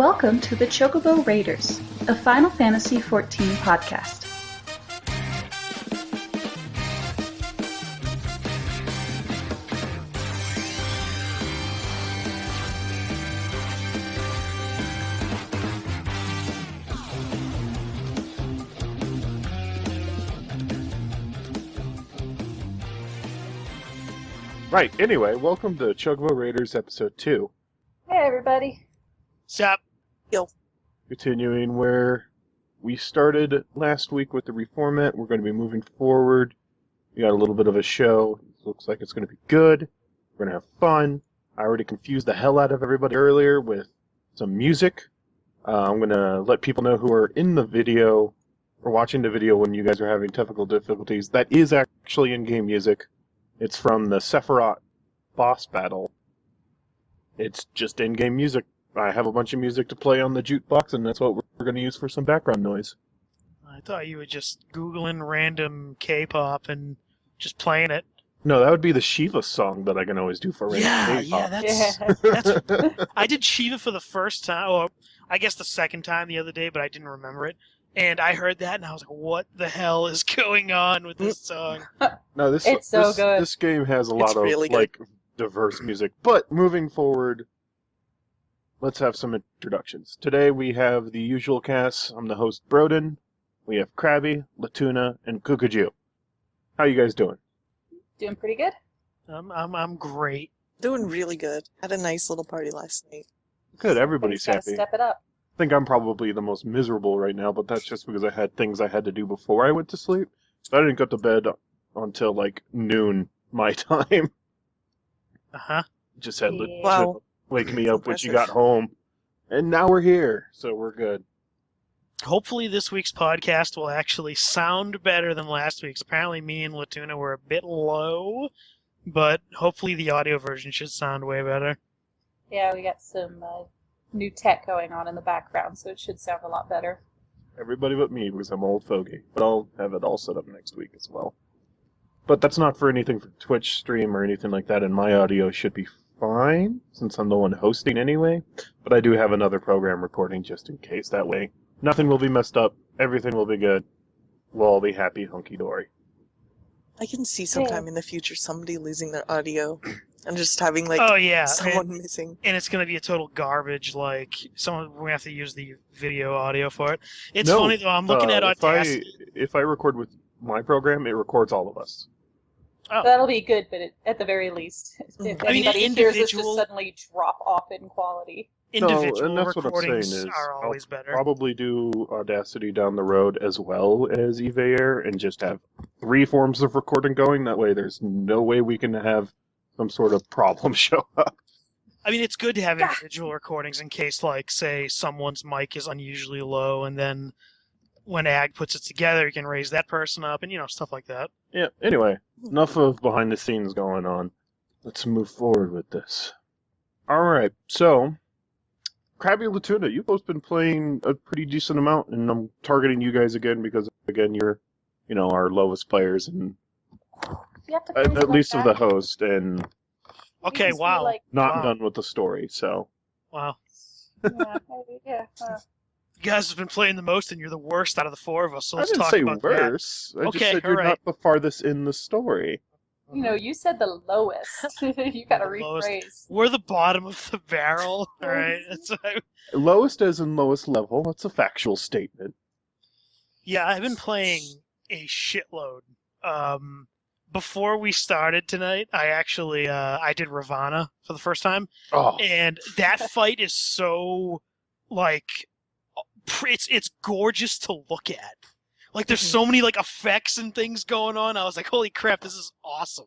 Welcome to the Chocobo Raiders, a Final Fantasy XIV podcast. Right, anyway, welcome to Chocobo Raiders Episode 2. Hey everybody. Sup? Yo. Continuing where we started last week with the reformat, we're going to be moving forward. We got a little bit of a show. It looks like it's going to be good. We're going to have fun. I already confused the hell out of everybody earlier with some music. I'm going to let people know who are in the video, or watching the video when you guys are having technical difficulties. That is actually in-game music. It's from the Sephiroth boss battle. It's just in-game music. I have a bunch of music to play on the jukebox, and that's what we're going to use for some background noise. I thought you were just Googling random K-pop and just playing it. No, that would be the Shiva song that I can always do for random K-pop. That's I did Shiva for the first time, or I guess the second time the other day, but I didn't remember it. And I heard that, and I was like, what the hell is going on with this song? No, It's so good. This game has a lot of really good. diverse music. But moving forward, let's have some introductions. Today we have the usual cast. I'm the host, Brodin. We have Crabby, Lituna, and Kukajoo. How you guys doing? Doing pretty good. I'm great. Doing really good. Had a nice little party last night. Good, everybody's Somebody's happy. gotta step it up. I think I'm probably the most miserable right now, but that's just because I had things I had to do before I went to sleep. So I didn't go to bed until like noon my time. Uh-huh. Just had Yeah. Wow. wake me up when she got Impressive. home. And now we're here, so we're good. Hopefully this week's podcast will actually sound better than last week's. Apparently me and Lituna were a bit low, but hopefully the audio version should sound way better. Yeah, we got some new tech going on in the background, so it should sound a lot better. Everybody but me, because I'm old fogey. But I'll have it all set up next week as well. But that's not for anything for Twitch stream or anything like that, and my audio should be fine, since I'm the one hosting anyway. But I do have another program recording just in case. That way, nothing will be messed up, everything will be good. We'll all be happy, hunky-dory. I can see sometime in the future somebody losing their audio and just having like Oh yeah, someone missing. and it's going to be a total garbage. Like we're going to have to use the video audio for it. It's No, funny though. I'm looking at Audacity. If I record with my program, it records all of us. Oh. That'll be good, but at the very least, if I mean, anybody hears us just individual- suddenly drop off in quality. Individual and that's what I'm saying recordings is are always I'll better. probably do Audacity down the road as well as Evair and just have 3 forms of recording going. That way there's no way we can have some sort of problem show up. I mean, it's good to have individual recordings in case, like, say, someone's mic is unusually low, and then when Ag puts it together, you can raise that person up, and, stuff like that. Yeah, anyway, enough of behind the scenes going on. Let's move forward with this. Alright, so Crabby and Lituna, you've both been playing a pretty decent amount, and I'm targeting you guys again because, again, you're, our lowest players, and You have to phrase it at like least of the that. host, and Okay, You just wow. feel like- not Wow. done with the story, so. Wow. Yeah. You guys have been playing the most, and you're the worst out of the 4 of us, so I let's didn't talk say about that. worse. I just Okay, said you're alright. not the farthest in the story. You said the lowest. You gotta The lowest. rephrase. We're the bottom of the barrel, alright? Lowest as in lowest level. That's a factual statement. Yeah, I've been playing a shitload. Before we started tonight, I actually I did Ravana for the first time, Oh, and that fight is so like it's gorgeous to look at. Like there's so many like effects and things going on. I was like, holy crap, this is awesome.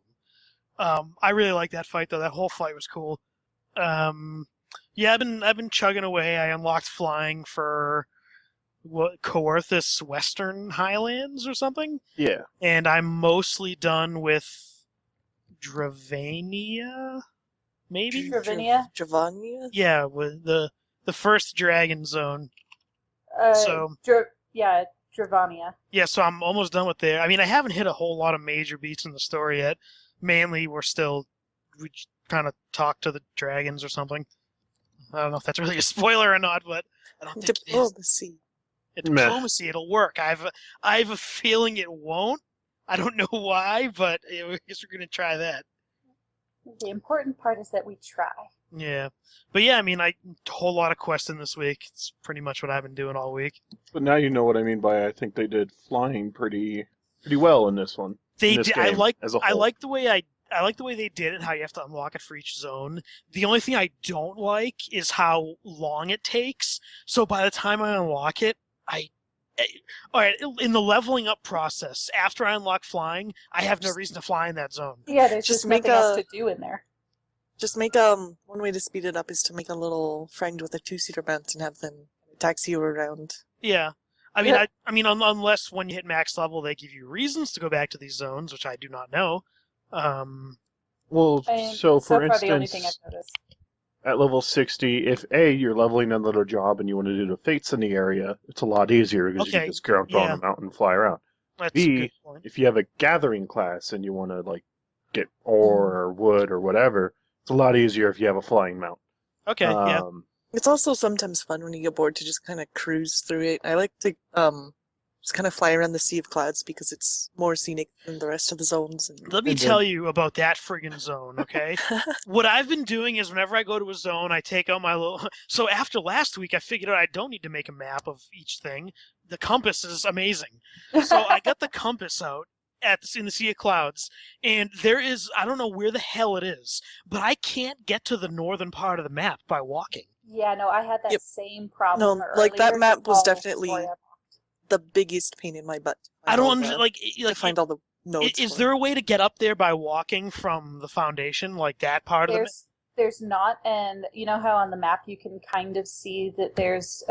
I really like that fight though. That whole fight was cool. Yeah, I've been chugging away. I unlocked flying for what Coerthus Western Highlands or something, yeah. and I'm mostly done with Dravania, maybe. Dravinia? Javania? Yeah, with the first dragon zone. So- Dravania. Yeah, so I'm almost done with there. I mean, I haven't hit a whole lot of major beats in the story yet. Mainly, we kind of talk to the dragons or something. I don't know if that's really a spoiler or not, but I don't think it is. Diplomacy. Diplomacy, it'll work. I have a feeling it won't. I don't know why, but I guess we're gonna try that. The important part is that we try. Yeah, but yeah, I mean, a whole lot of questing this week. It's pretty much what I've been doing all week. But now you know what I mean by I think they did flying pretty well in this one. They in this did. game as a whole. I like the way I like the way they did it. How you have to unlock it for each zone. The only thing I don't like is how long it takes. So by the time I unlock it, all right, in the leveling up process, after I unlock flying, I have no reason to fly in that zone. Yeah, there's just nothing else to do in there. Just make one way to speed it up is to make a little friend with a 2-seater bounce and have them taxi you around. Yeah. I mean, unless when you hit max level, they give you reasons to go back to these zones, which I do not know. Well, so for far, the only thing instance, I've noticed. at level 60, if you're leveling another job and you want to do the fates in the area, it's a lot easier because you can just jump on a mountain and fly around. That's a good point. If you have a gathering class and you want to like get ore or wood or whatever, it's a lot easier if you have a flying mount. Okay, yeah. It's also sometimes fun when you get bored to just kind of cruise through it. I like to just kind of fly around the Sea of Clouds because it's more scenic than the rest of the zones. Let me tell you about that friggin' zone, okay? What I've been doing is whenever I go to a zone, I take out my little... So after last week, I figured out I don't need to make a map of each thing. The compass is amazing. So I got the compass out in the Sea of Clouds, and there is... I don't know where the hell it is, but I can't get to the northern part of the map by walking. Yeah, no, I had that same problem earlier. Like that map was definitely the biggest pain in my butt. I don't understand, to find all the nodes. Is there a way to get up there by walking from the foundation, like that part of the map? There's not, and you know how on the map you can kind of see that there's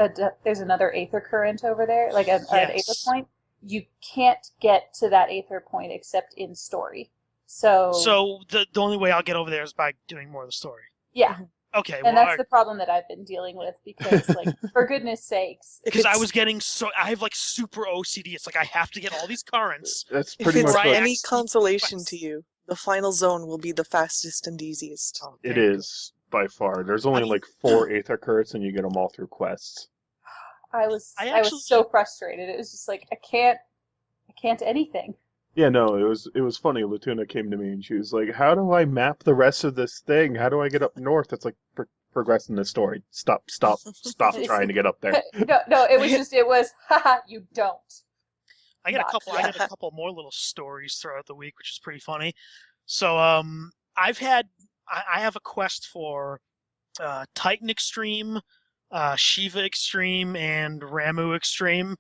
another aether current over there, like an aether point. You can't get to that aether point except in story. So the only way I'll get over there is by doing more of the story. Yeah. Okay, and that's the problem that I've been dealing with because, like, for goodness sakes. Because I was getting I have, like, super OCD. It's like I have to get all these currents. That's pretty much what... any consolation to you, the final zone will be the fastest and easiest. Oh, it is, by far. There's only, like, 4 aether currents, and you get them all through quests. I was so frustrated. It was just like, I can't anything. Yeah, no, it was funny. Lituna came to me and she was like, "How do I map the rest of this thing? How do I get up north?" It's like progressing the story. Stop trying to get up there. No, it was haha, you don't. I got a couple more little stories throughout the week, which is pretty funny. So I have a quest for Titan Extreme, Shiva Extreme, and Ramu Extreme.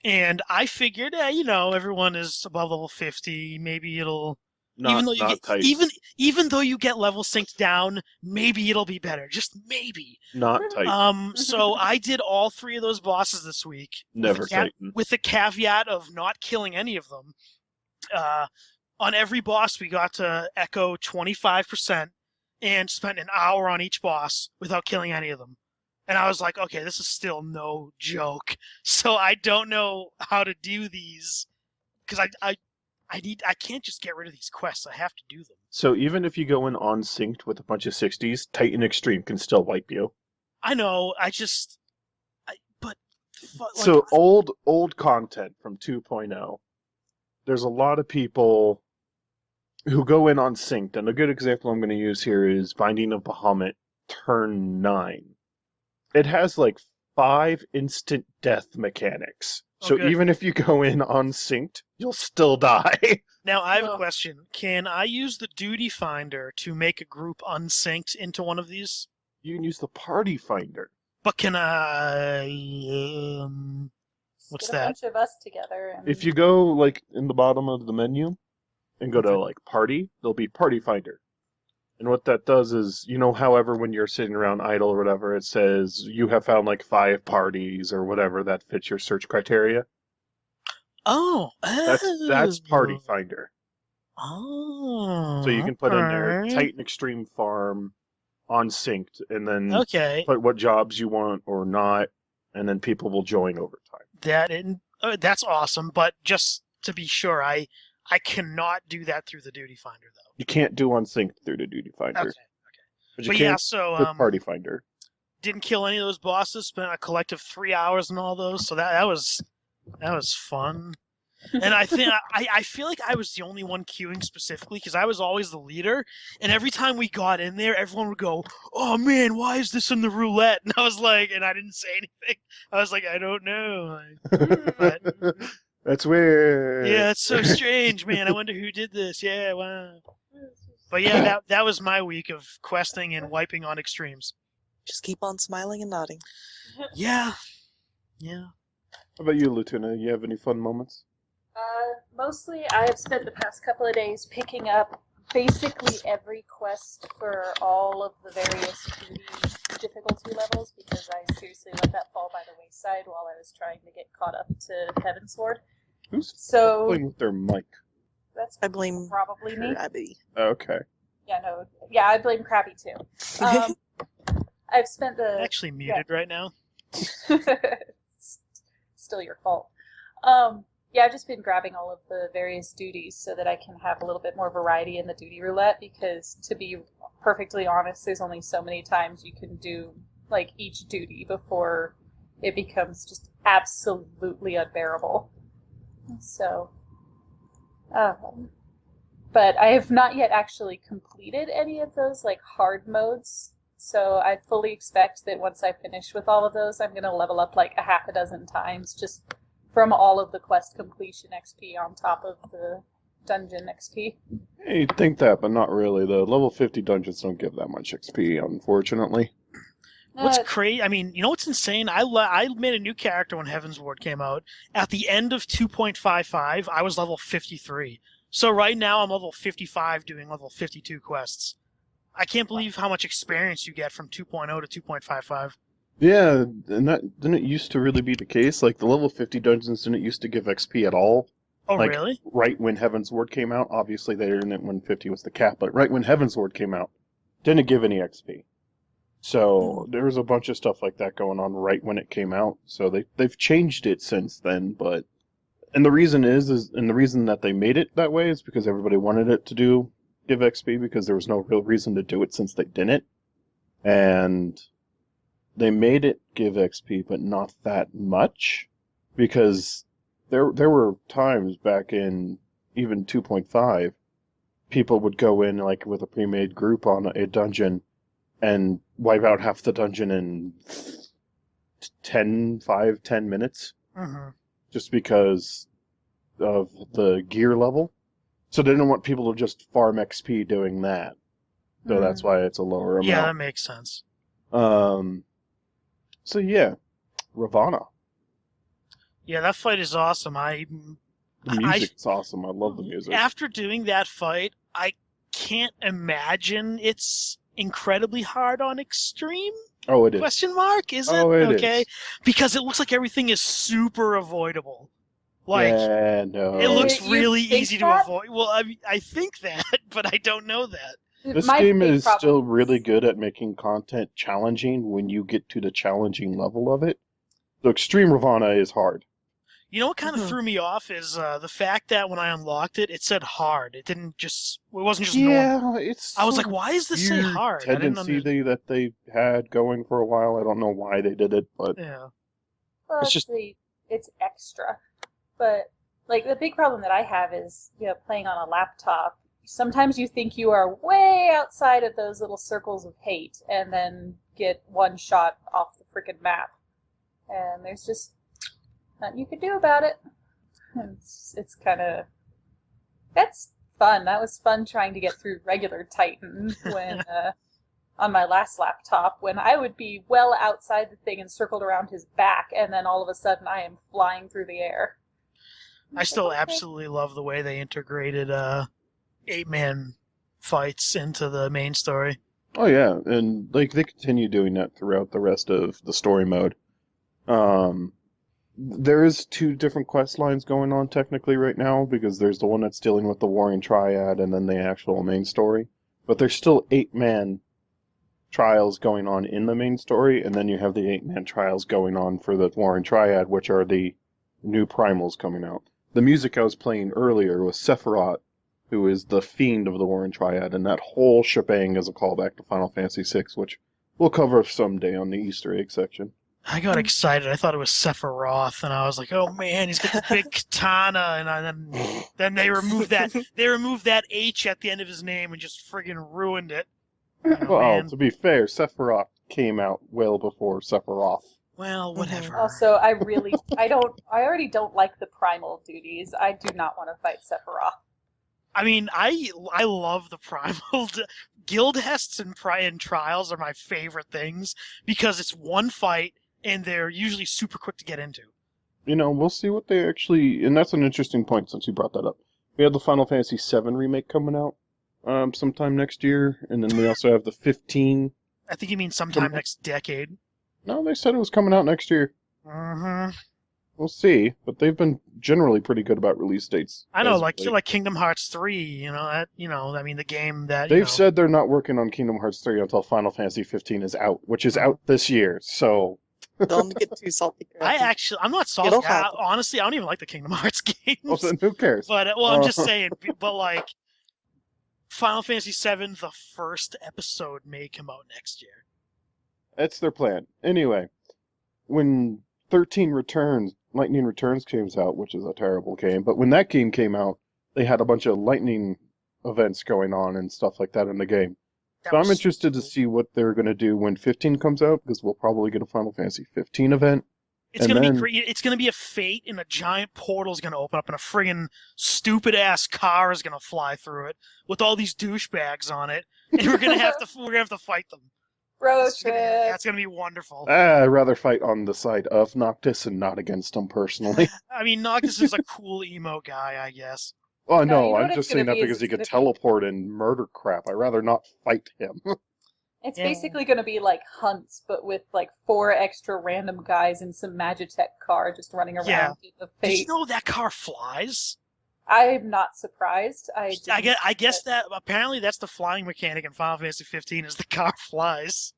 And I figured, everyone is above level 50. Maybe it'll even though you get level synced down, maybe it'll be better. Just maybe. Not Titan. So I did all 3 of those bosses this week. Never Titan. With the caveat of not killing any of them. On every boss, we got to echo 25% and spent an hour on each boss without killing any of them. And I was like, okay, this is still no joke. So I don't know how to do these because I can't just get rid of these quests. I have to do them. So even if you go in unsynced with a bunch of 60s, Titan Extreme can still wipe you. I know. So old content from 2.0. There's a lot of people who go in unsynced, and a good example I'm going to use here is Binding of Bahamut Turn 9. It has like 5 instant death mechanics. So even if you go in unsynced, you'll still die. Now, I have a question. Can I use the Duty Finder to make a group unsynced into one of these? You can use the Party Finder. But can I... what's that? A bunch of us together. And... If you go like in the bottom of the menu and go to like Party, there'll be Party Finder. And what that does is, however, when you're sitting around idle or whatever, it says you have found like 5 parties or whatever that fits your search criteria. Oh. That's Party Finder. Oh. So you can put in there Titan Extreme Farm unsynced and then put what jobs you want or not, and then people will join over time. That's awesome, but just to be sure, I cannot do that through the Duty Finder, though. You can't do unsynced through the Duty Finder. Okay. But you can with Party Finder. didn't kill any of those bosses. Spent a collective 3 hours in all those, so that was fun. And I think I feel like I was the only one queuing specifically because I was always the leader. And every time we got in there, everyone would go, "Oh man, why is this in the roulette?" And I was like, and I didn't say anything. I was like, I don't know. But, That's weird. yeah, it's so strange, man. I wonder who did this. Yeah, wow. But yeah, that was my week of questing and wiping on extremes. Just keep on smiling and nodding. Yeah. How about you, Lituna? You have any fun moments? Mostly, I have spent the past couple of days picking up basically every quest for all of the various duty difficulty levels because I seriously let that fall by the wayside while I was trying to get caught up to Heavensward. Who's So playing with their mic? that's I blame probably me. Crabby. Okay. Yeah, I blame Crabby too. I've spent the Actually muted right now. Still your fault. Yeah, I've just been grabbing all of the various duties so that I can have a little bit more variety in the duty roulette because, to be perfectly honest, there's only so many times you can do, like, each duty before it becomes just absolutely unbearable. So, but I have not yet actually completed any of those, like, hard modes. So I fully expect that once I finish with all of those, I'm going to level up like a half a dozen times just from all of the quest completion XP on top of the dungeon XP. Yeah, you'd think that, but not really. The level 50 dungeons don't give that much XP, unfortunately. What's crazy? I mean, you know what's insane? I made a new character when Heavensward came out. At the end of 2.55, I was level 53. So right now I'm level 55 doing level 52 quests. I can't believe how much experience you get from 2.0 to 2.55. Yeah, and that didn't it used to really be the case. Like, the level 50 dungeons didn't used to give XP at all. Oh, like, really? Right when Heavensward came out, obviously they didn't when 50 was the cap, but right when Heavensward came out, didn't give any XP. So there was a bunch of stuff like that going on right when it came out. So they've changed it since then, but and the reason and the reason that they made it that way is because everybody wanted it to give XP because there was no real reason to do it since they didn't. And they made it give XP, but not that much, because there were times back in even 2.5, people would go in like with a pre-made group on a dungeon and wipe out half the dungeon in 10 minutes, just because of the gear level. So they didn't want people to just farm XP doing that. So that's why it's a lower amount. Yeah, that makes sense. So yeah, Ravana. Yeah, that fight is awesome. The music's awesome. I love the music. After doing that fight, I can't imagine it's incredibly hard on extreme. Oh, it is. Question mark? Is it? Oh, it okay. is. Because it looks like everything is super avoidable. Like, yeah, no. it looks You really think easy that? to avoid. Well, I think that, but I don't know that. This My game big is problem still really good at making content challenging when you get to the challenging level of it. So Extreme Ravana is hard. You know what kind of threw me off is the fact that when I unlocked it, it said hard. It wasn't just normal. It's I was like, why does this say weird hard? I didn't tendency that they had going for a while. I don't know why they did it, but Yeah. Well, It's just- it's extra. But like the big problem that I have is, playing on a laptop. Sometimes you think you are way outside of those little circles of hate and then get one shot off the frickin' map. And there's just nothing you can do about it. It's kind of... That's fun. That was fun trying to get through regular Titan when... on my last laptop, when I would be well outside the thing and circled around his back, and then all of a sudden I am flying through the air. I still absolutely love the way they integrated 8-man fights into the main story. Oh yeah, and like they continue doing that throughout the rest of the story mode. There is 2 different quest lines going on technically right now, because there's the one that's dealing with the Warring Triad and then the actual main story. But there's still 8-man trials going on in the main story, and then you have the 8-man trials going on for the Warring Triad, which are the new primals coming out. The music I was playing earlier was Sephiroth, who is the fiend of the Warring Triad, and that whole shebang is a callback to Final Fantasy VI, which We'll cover someday on the Easter egg section. I got excited. I thought it was Sephiroth, and I was like, "Oh man, he's got the big katana!" And then they removed that. They removed that H at the end of his name and just friggin' ruined it. Well, to be fair, Sephiroth came out well before Sephiroth. Well, whatever. Also, I already don't like the primal duties. I do not want to fight Sephiroth. I mean, I love the primal guild hests and trials are my favorite things because it's one fight and they're usually super quick to get into. We'll see what they actually... And that's an interesting point since you brought that up. We have the Final Fantasy VII remake coming out sometime next year, and then we also have the 15... I think you mean sometime next decade. No, they said it was coming out next year. Mm-hmm. We'll see, but they've been generally pretty good about release dates. I know, like Kingdom Hearts 3, I mean, the game that... They've said they're not working on Kingdom Hearts 3 until Final Fantasy XV is out, which is out this year, so... Don't get too salty. I'm not salty. Honestly, I don't even like the Kingdom Hearts games. Well, then who cares? But, I'm just saying, but like, Final Fantasy VII, the first episode may come out next year. That's their plan. Anyway, when 13 Returns, Lightning Returns came out, which is a terrible game, but when that game came out, they had a bunch of lightning events going on and stuff like that in the game. So I'm interested to see what they're going to do when 15 comes out, because we'll probably get a Final Fantasy 15 event. It's going to be great. It's going to be a fate, and a giant portal is going to open up, and a friggin' stupid-ass car is going to fly through it with all these douchebags on it, and we're going to have to fight them. Road trip. That's going to be wonderful. I'd rather fight on the side of Noctis and not against him personally. I mean, Noctis is a cool emo guy, I guess. Oh, no, I'm just saying that because he could teleport and murder crap. I'd rather not fight him. It's basically going to be like Hunts, but with like 4 extra random guys in some Magitech car just running around. Did you know that car flies? I'm not surprised. I guess that apparently that's the flying mechanic in Final Fantasy 15 is the car flies.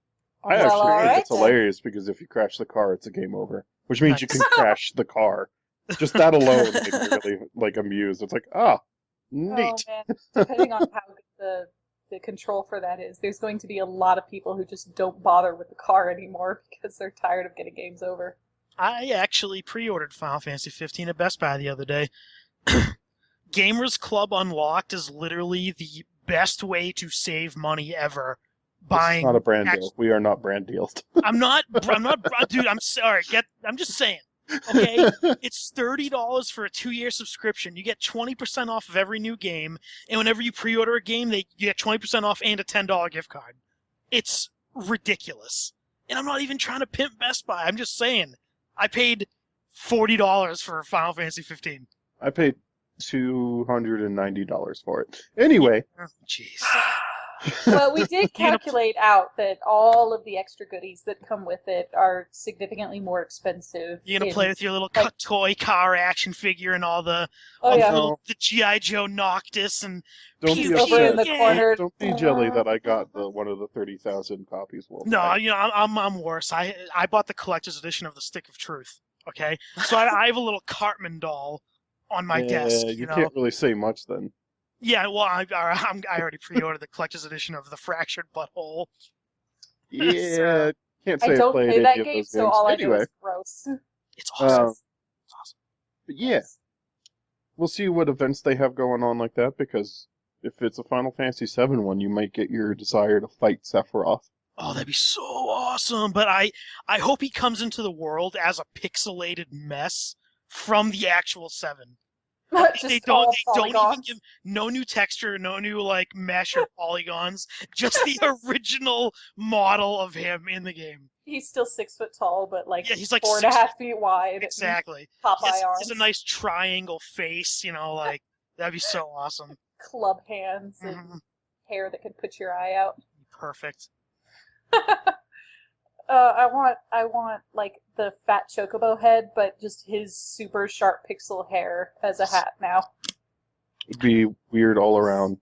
I actually think it's hilarious because if you crash the car, it's a game over, which means you can crash the car. Just that alone made me really amused. It's like, neat. Oh, man. Depending on how good the control for that is, there's going to be a lot of people who just don't bother with the car anymore because they're tired of getting games over. I actually pre-ordered Final Fantasy 15 at Best Buy the other day. Gamers Club Unlocked is literally the best way to save money ever. It's not a brand deal. We are not brand deals. I'm not, dude, I'm sorry. I'm just saying. Okay, it's $30 for a 2-year subscription. You get 20% off of every new game, and whenever you pre-order a game, you get 20% off and a $10 gift card. It's ridiculous. And I'm not even trying to pimp Best Buy. I'm just saying. I paid $40 for Final Fantasy 15. I paid $290 for it. Anyway. Jeez. Well, we did calculate out that all of the extra goodies that come with it are significantly more expensive. You're going to play with your little toy car action figure and all the the G.I. Joe Noctis and don't Don't be jelly that I got one of the 30,000 copies. No, I'm worse. I bought the collector's edition of the Stick of Truth. Okay, so I have a little Cartman doll on my desk. You can't really say much then. Yeah, well, I already pre-ordered the collector's edition of the Fractured Butthole. Yeah, can't say I don't play that game, so all I know is gross. It's awesome. It's awesome. But yeah, we'll see what events they have going on like that, because if it's a Final Fantasy VII one, you might get your desire to fight Sephiroth. Oh, that'd be so awesome! But I hope he comes into the world as a pixelated mess from the actual 7. They don't even give no new texture, no new mesh or polygons, just the original model of him in the game. He's still 6 foot tall, but he's 4.5 feet wide. Exactly. Popeye arms. He's a nice triangle face, that'd be so awesome. Club hands and hair that could put your eye out. Perfect. I want the fat Chocobo head, but just his super sharp pixel hair as a hat now. It'd be weird all around.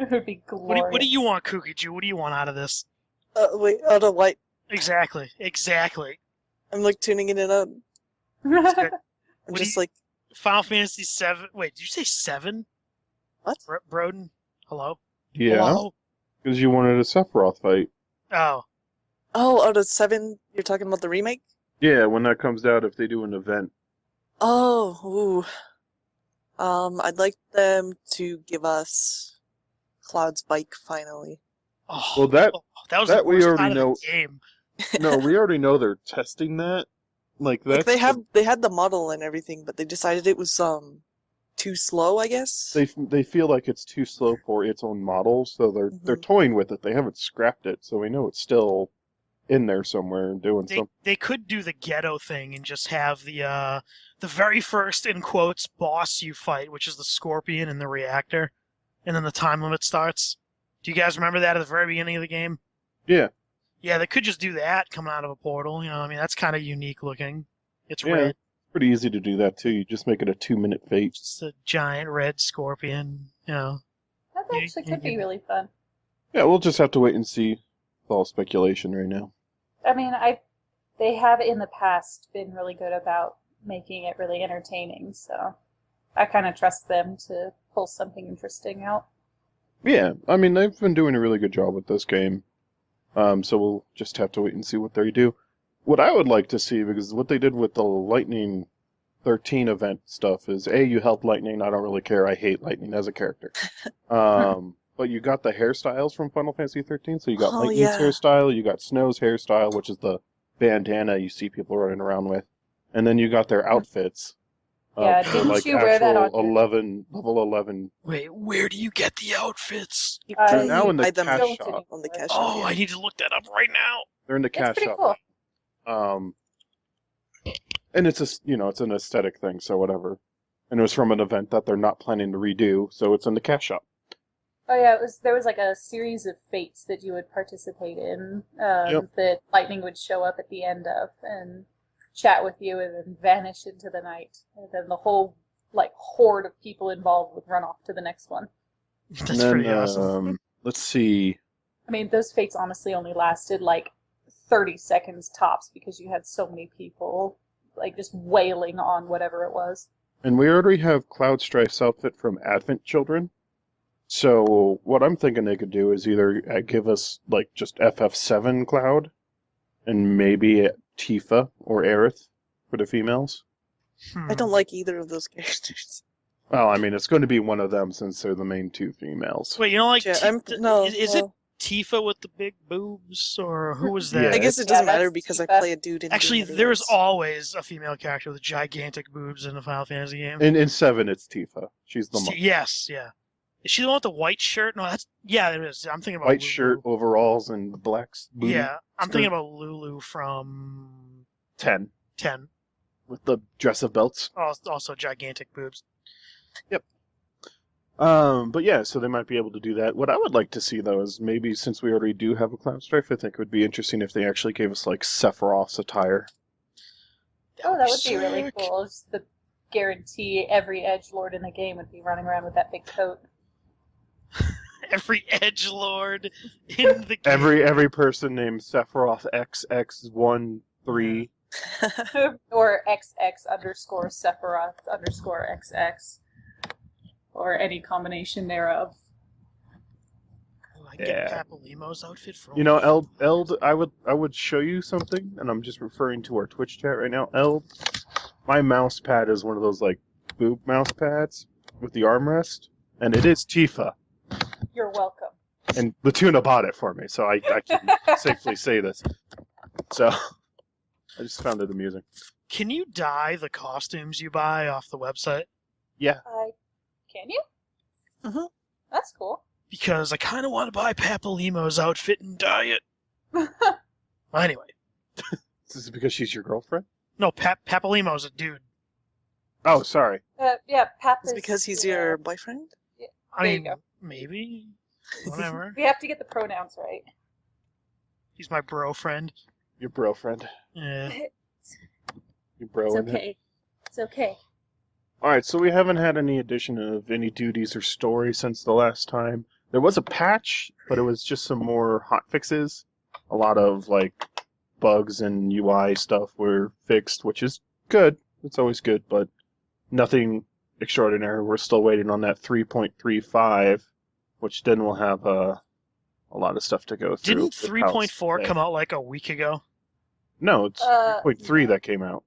It would be glorious. What do you want, Kukajoo? What do you want out of this? Wait, out of what? Exactly. I'm tuning in and out. I'm just Final Fantasy VII. Wait, did you say 7? What? Brodin? Hello? Yeah. Because you wanted a Sephiroth fight. Oh. Oh, out of 7, you're talking about the remake? Yeah, when that comes out, if they do an event. Oh, ooh. I'd like them to give us Cloud's bike finally. Oh, Well, that was that the we worst already part of know. the game. No, we already know they're testing that. Like Like that's they had the model and everything, but they decided it was too slow, I guess. they feel like it's too slow for its own model, so they're Mhm. toying with it. They haven't scrapped it, so we know it's still in there somewhere and doing something. They could do the ghetto thing and just have the very first in quotes boss you fight, which is the scorpion in the reactor, and then the time limit starts. Do you guys remember that at the very beginning of the game? Yeah, Yeah, they could just do that coming out of a portal. I mean, that's kind of unique looking. It's yeah. red. Pretty easy to do that too. You just make it a 2-minute fate. It's a giant red scorpion. That You- actually you could be can- really fun. Yeah, we'll just have to wait and see. It's all speculation right now. I mean, they have in the past been really good about making it really entertaining, so I kind of trust them to pull something interesting out. Yeah, I mean they've been doing a really good job with this game. So we'll just have to wait and see what they do. What I would like to see, because what they did with the Lightning 13 event stuff is, you help Lightning. I don't really care. I hate Lightning as a character. But you got the hairstyles from Final Fantasy 13. So you got Oh, Lightning's yeah. hairstyle, you got Snow's hairstyle, which is the bandana you see people running around with, and then you got their outfits. Yeah, for, didn't like you wear that actual on your- level 11. Wait, where do you get the outfits? You Uh, can now in the buy them cash Don't shop. anymore. on the cash Oh, shop. I need to look that up right now. They're in the It's cash pretty shop. cool. And it's it's an aesthetic thing, so whatever. And it was from an event that they're not planning to redo, so it's in the cash shop. Oh yeah, there was like a series of fates that you would participate in, Yep. that Lightning would show up at the end of and chat with you and then vanish into the night. And then the whole horde of people involved would run off to the next one. That's And then, pretty awesome. let's see. I mean, those fates honestly only lasted like 30 seconds tops because you had so many people just wailing on whatever it was. And we already have Cloud Strife's outfit from Advent Children. So what I'm thinking they could do is either give us just FF7 Cloud, and maybe Tifa or Aerith for the females. I don't like either of those characters. Well, I mean, it's going to be one of them since they're the main two females. Wait, you don't like Yeah, Tifa? Is it well, Tifa with the big boobs, or who was that? Yeah, I guess it Yeah, doesn't matter that's because I Tifa. play a dude in Actually, the other there's ones. always a female character with gigantic boobs in a Final Fantasy game. In 7, it's Tifa. She's the mom. Yes, yeah. Is she the one with the white shirt? No, there is. I'm thinking about White Lulu. shirt, overalls, and black booty. Yeah, I'm skirt. thinking about Lulu from 10 10. with the dress of belts. Also gigantic boobs. But yeah, so they might be able to do that. What I would like to see though is maybe since we already do have a Cloud Strife, I think it would be interesting if they actually gave us Sephiroth's attire. Oh, that would be really sick. cool. Just the guarantee every edgelord in the game would be running around with that big coat. Every edgelord in the game. Every person named Sephiroth XX13. Or XX underscore Sephiroth underscore XX. Or any combination thereof. Oh, I can Yeah. get Papalymo's outfit from. You know, Eld, I would show you something, and I'm just referring to our Twitch chat right now. Eld, my mouse pad is one of those boob mouse pads with the armrest, and it is Tifa. You're welcome. And Lituna bought it for me, so I can safely say this. So I just found it amusing. Can you dye the costumes you buy off the website? Yeah. Can you? Mhm. That's cool. Because I kind of want to buy Papalymo's outfit and dye it. Well, anyway. Is this because she's your girlfriend? No, Papalymo's a dude. Oh, sorry. Yeah, Pap It's is because he's your boyfriend? I There you mean, go. maybe. Whatever. We have to get the pronouns right. He's my bro friend. Your bro friend. Yeah. Your bro It's in it. okay. It's okay. Alright, so we haven't had any addition of any duties or story since the last time. There was a patch, but it was just some more hot fixes. A lot of bugs and UI stuff were fixed, which is good. It's always good, but nothing extraordinary. We're still waiting on that 3.35, which then will have a a lot of stuff to go through. Didn't 3.4 come out like a week ago? No, it's 3.3 that came out.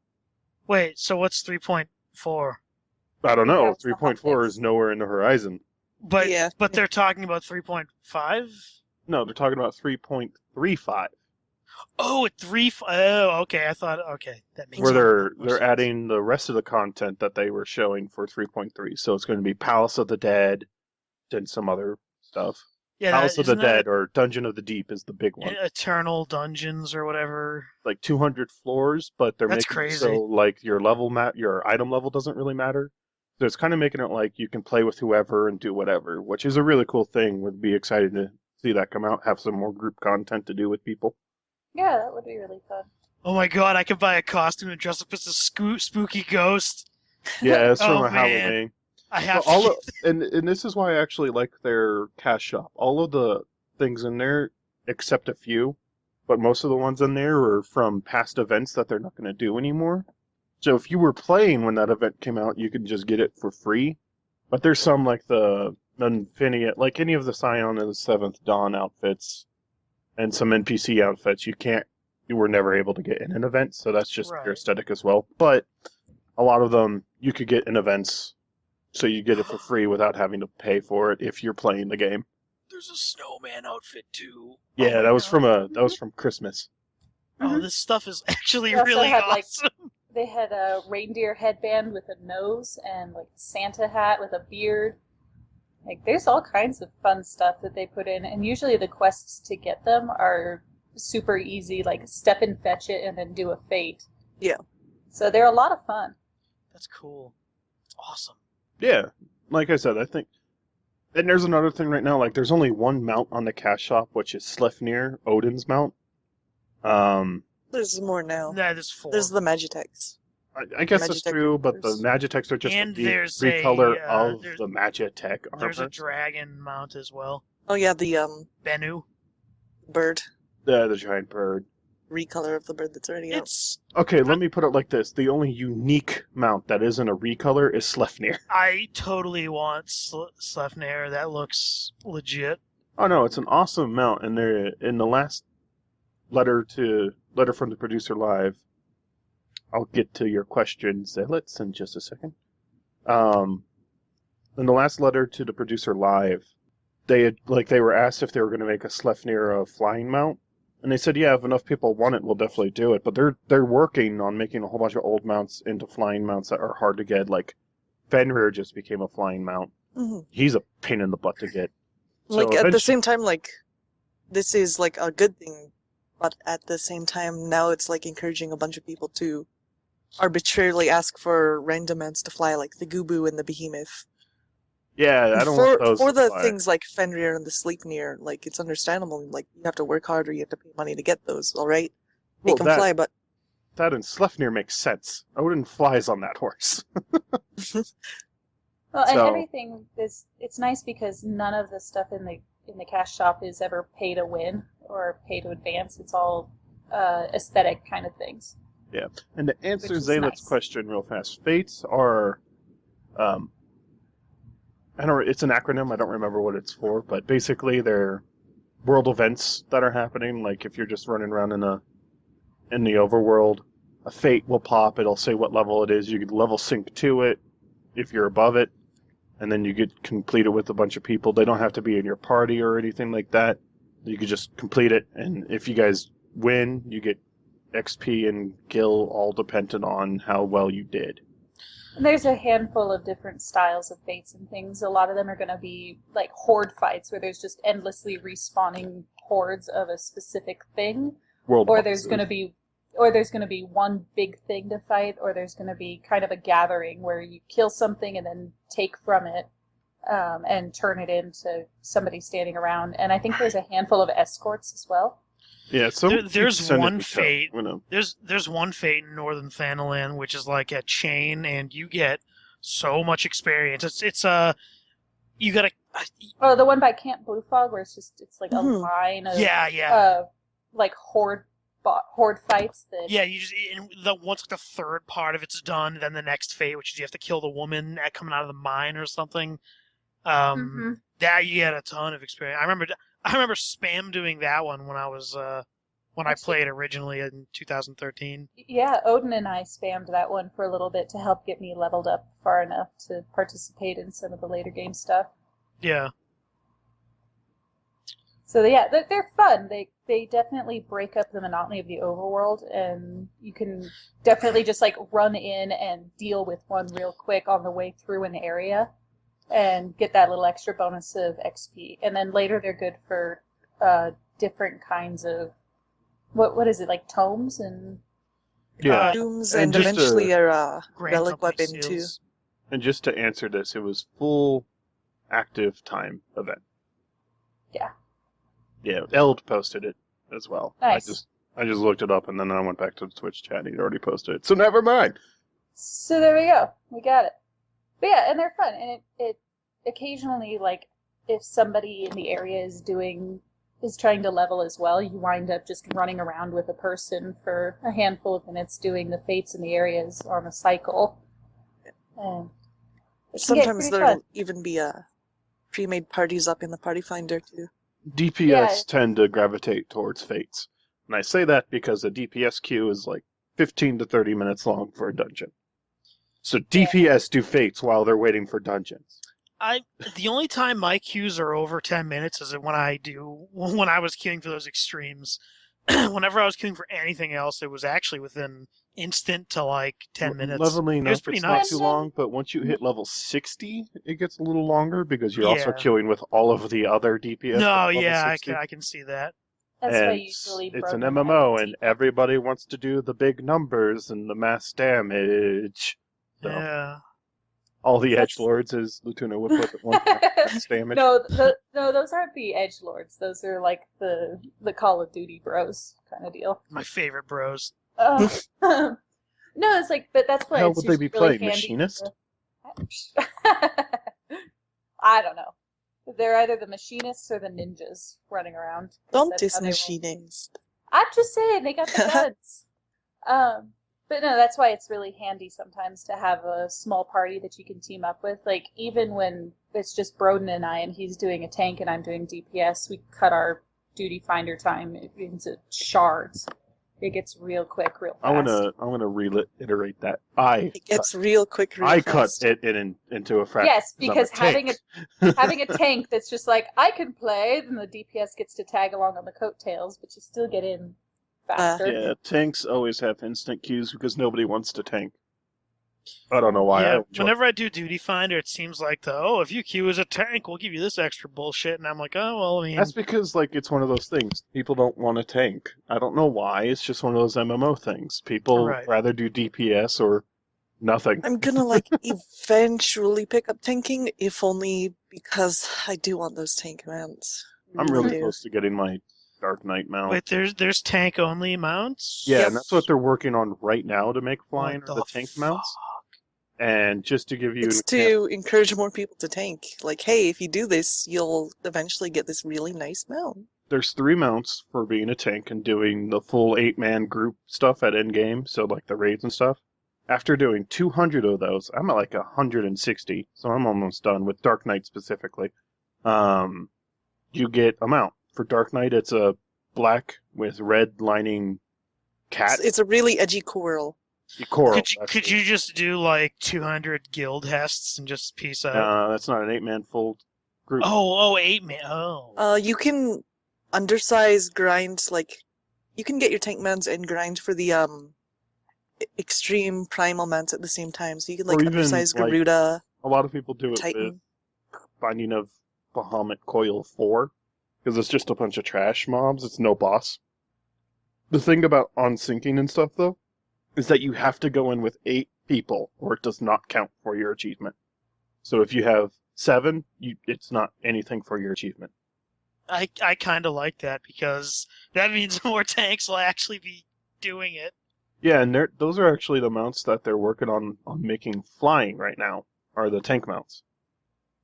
Wait, so what's 3.4? I don't know. Yeah, it's the 3.4 is hotfix. nowhere in the horizon. But Yeah. but they're talking about 3.5? No, they're talking about 3.35, Oh, oh, okay. I thought okay, that makes where more they're sense. adding the rest of the content that they were showing for 3.3. So it's going to be Palace of the Dead and some other stuff. Yeah, Palace of the isn't that Dead or Dungeon of the Deep is the big one. Eternal Dungeons or whatever? Like 200 floors, but they're That's making it crazy. so like your item level doesn't really matter. So it's kind of making it like you can play with whoever and do whatever, which is a really cool thing. Would be excited to see that come out, have some more group content to do with people. Yeah, that would be really fun. Oh my god, I could buy a costume and dress up as a spooky ghost. Yeah, it's from Oh, a man. Halloween. I have Well, to and this is why I actually like their cash shop. All of the things in there, except a few, but most of the ones in there are from past events that they're not going to do anymore. So if you were playing when that event came out, you could just get it for free. But there's some like the Infinity, like any of the Scion and the Seventh Dawn outfits, and some NPC outfits, you were never able to get in an event. So that's just Right. their aesthetic as well. But a lot of them you could get in events. So you get it for free without having to pay for it if you're playing the game. There's a snowman outfit too. Yeah, Oh my that was God. from Christmas. Oh, Mhm. this stuff is actually They also really had, like, awesome. They had a reindeer headband with a nose and like a Santa hat with a beard. Like there's all kinds of fun stuff that they put in, and usually the quests to get them are super easy, like step and fetch it and then do a fate. Yeah. So they're a lot of fun. That's cool. It's awesome. Yeah, like I said, I think. And there's another thing right now. Like, there's only one mount on the cash shop, which is Sleipnir, Odin's mount. There's more now. Nah, there's 4. There's the Magitex. I guess that's Magitech true, but the Reapers. Magitex are just And a there's recolor a, of there's- the Magitech armor. There's a dragon mount as well. Oh yeah, the Bennu. bird The giant bird. recolor of the bird that's already out. It's Okay, let me put it like this: the only unique mount that isn't a recolor is Sleipnir. I totally want Sleipnir. That looks legit. Oh no, it's an awesome mount, and they're in the last letter from the producer live. I'll get to your question, Zealots, in just a second. In the last letter to the producer live, they were asked if they were going to make a Sleipnir flying mount, and they said, "Yeah, if enough people want it, we'll definitely do it." But they're working on making a whole bunch of old mounts into flying mounts that are hard to get. Like Fenrir just became a flying mount. hmm He's a pain in the butt to get. So Like at the eventually- same time, like this is like a good thing, but at the same time, now it's like encouraging a bunch of people to arbitrarily ask for random mounts to fly, like the Gubu and the Behemoth. Yeah, I And don't want those for to the fly. things like Fenrir and the Sleipnir, like it's understandable. Like you have to work hard or you have to pay money to get those. All right, Well, make them fly, but that and Sleipnir makes sense. Odin flies on that horse. Well, and So- everything is it's nice because none of the stuff in the cash shop is ever pay to win or pay to advance. It's all aesthetic kind of things. And to answer Which is Zaylet's nice. question real fast, fates are, it's an acronym. I don't remember what it's for, but basically they're world events that are happening. Like if you're just running around in the overworld, a fate will pop. It'll say what level it is. You could level sync to it if you're above it, and then you get complete it with a bunch of people. They don't have to be in your party or anything like that. You could just complete it, and if you guys win, you get XP and gil, all dependent on how well you did. And there's a handful of different styles of fates and things. A lot of them are going to be like horde fights where there's just endlessly respawning hordes of a specific thing, World or there's bosses. going to be one big thing to fight, or there's going to be kind of a gathering where you kill something and then take from it and turn it into somebody standing around. And I think there's a handful of escorts as well. Yeah, so There's one fate. There's one fate in Northern Thanalan which is like a chain, and you get so much experience. It's you gotta Oh, the one by Camp Blue Fog where it's like a Mhm. line of yeah. like horde fights that Yeah, you just once the third part of it's done, then the next fate, which is you have to kill the woman coming out of the mine or something. Mhm. That you get a ton of experience. I remember I remember spam doing that one when I was when I played originally in 2013. Yeah, Odin and I spammed that one for a little bit to help get me leveled up far enough to participate in some of the later game stuff. Yeah. So yeah, they're fun. They definitely break up the monotony of the overworld, and you can definitely just like run in and deal with one real quick on the way through an area, and get that little extra bonus of XP. And then later they're good for different kinds of what is it, like tomes and Yeah. Dooms and and just eventually a Grand relic Company weapon too. seals. And just to answer this, it was full active time event. Yeah. Yeah, Eld posted it as well. Nice. I just looked it up and then I went back to the Twitch chat and he'd already posted it. So never mind. So there we go. We got it. But yeah, and they're fun. And it occasionally, like, if somebody in the area is trying to level as well, you wind up just running around with a person for a handful of minutes doing the fates in the areas on a cycle. And it can get Sometimes pretty there'll fun. even be pre-made parties up in the party finder too. DPS Yeah. tend to gravitate towards fates. And I say that because a DPS queue is like 15 to 30 minutes long for a dungeon. So DPS do fates while they're waiting for dungeons. The only time my queues are over 10 minutes is when I was queuing for those extremes. Whenever I was queuing for anything else, it was actually within instant to like 10 minutes. Leveling It was up, pretty it's nice. not too long, but once you hit level 60, it gets a little longer because you're also Yeah. queuing with all of the other DPS. No, at level yeah, 60. I can see that. That's And why usually it's an Brodin and I MMO, get and teamed up. everybody wants to do the big numbers and the mass damage. So Yeah. all the That's- edgelords, as Lituna would put it, want mass damage. No, no, those aren't the edgelords. Those are like the Call of Duty bros kind of deal. My favorite bros. No, it's like, but that's why How it's would they be usually really playing? handy Machinist? I don't know. They're either the machinists or the ninjas running around. 'cause Don't that's diss how they roll. machinist. I'm just saying, they got the guns. But no, that's why it's really handy sometimes to have a small party that you can team up with. Like, even when it's just Brodin and I, and he's doing a tank and I'm doing DPS, we cut our duty finder time into shards. It gets real quick, real fast. I want to reiterate that. It gets real quick, real I fast. cut it into a fraction. Yes, because I'm a tank. having a tank that's just like, I can play, then the DPS gets to tag along on the coattails, but you still get in faster. Yeah, tanks always have instant queues because nobody wants to tank. I don't know why. Yeah, I enjoy whenever I do Duty Finder, it seems like if you queue as a tank, we'll give you this extra bullshit, and I'm like, oh, well, I mean... That's because, like, it's one of those things. People don't want to tank. I don't know why. It's just one of those MMO things. People Right. rather do DPS or nothing. I'm gonna eventually pick up tanking, if only because I do want those tank mounts. I'm really do. close to getting my Dark Knight mount. Wait, there's tank-only mounts? Yeah, Yep. and that's what they're working on right now to make flying What are the the tank fuck? mounts. And just to give you It's an example, to encourage more people to tank. Like, hey, if you do this, you'll eventually get this really nice mount. there's 3 mounts for being a tank and doing the full 8-man group stuff at endgame, so like the raids and stuff. After doing 200 of those, I'm at like 160, so I'm almost done with Dark Knight specifically. You get a mount. For Dark Knight, it's a black with red lining cat. It's a really edgy coral. Coral. Could you just do like 200 guild hests and just peace out? That's not an 8-man full group. Oh, 8-man. Oh. You can undersize grind, you can get your tank mounts and grind for the extreme primal mounts at the same time. So you can Or even, undersize like, Garuda, A lot of people do it with Titan. Binding of Bahamut Coil 4, because it's just a bunch of trash mobs, it's no boss. The thing about on-syncing and stuff, though, is that you have to go in with 8 people, or it does not count for your achievement. So if you have 7, it's not anything for your achievement. I kind of like that because that means more tanks will actually be doing it. Yeah, and those are actually the mounts that they're working on making flying right now, are the tank mounts.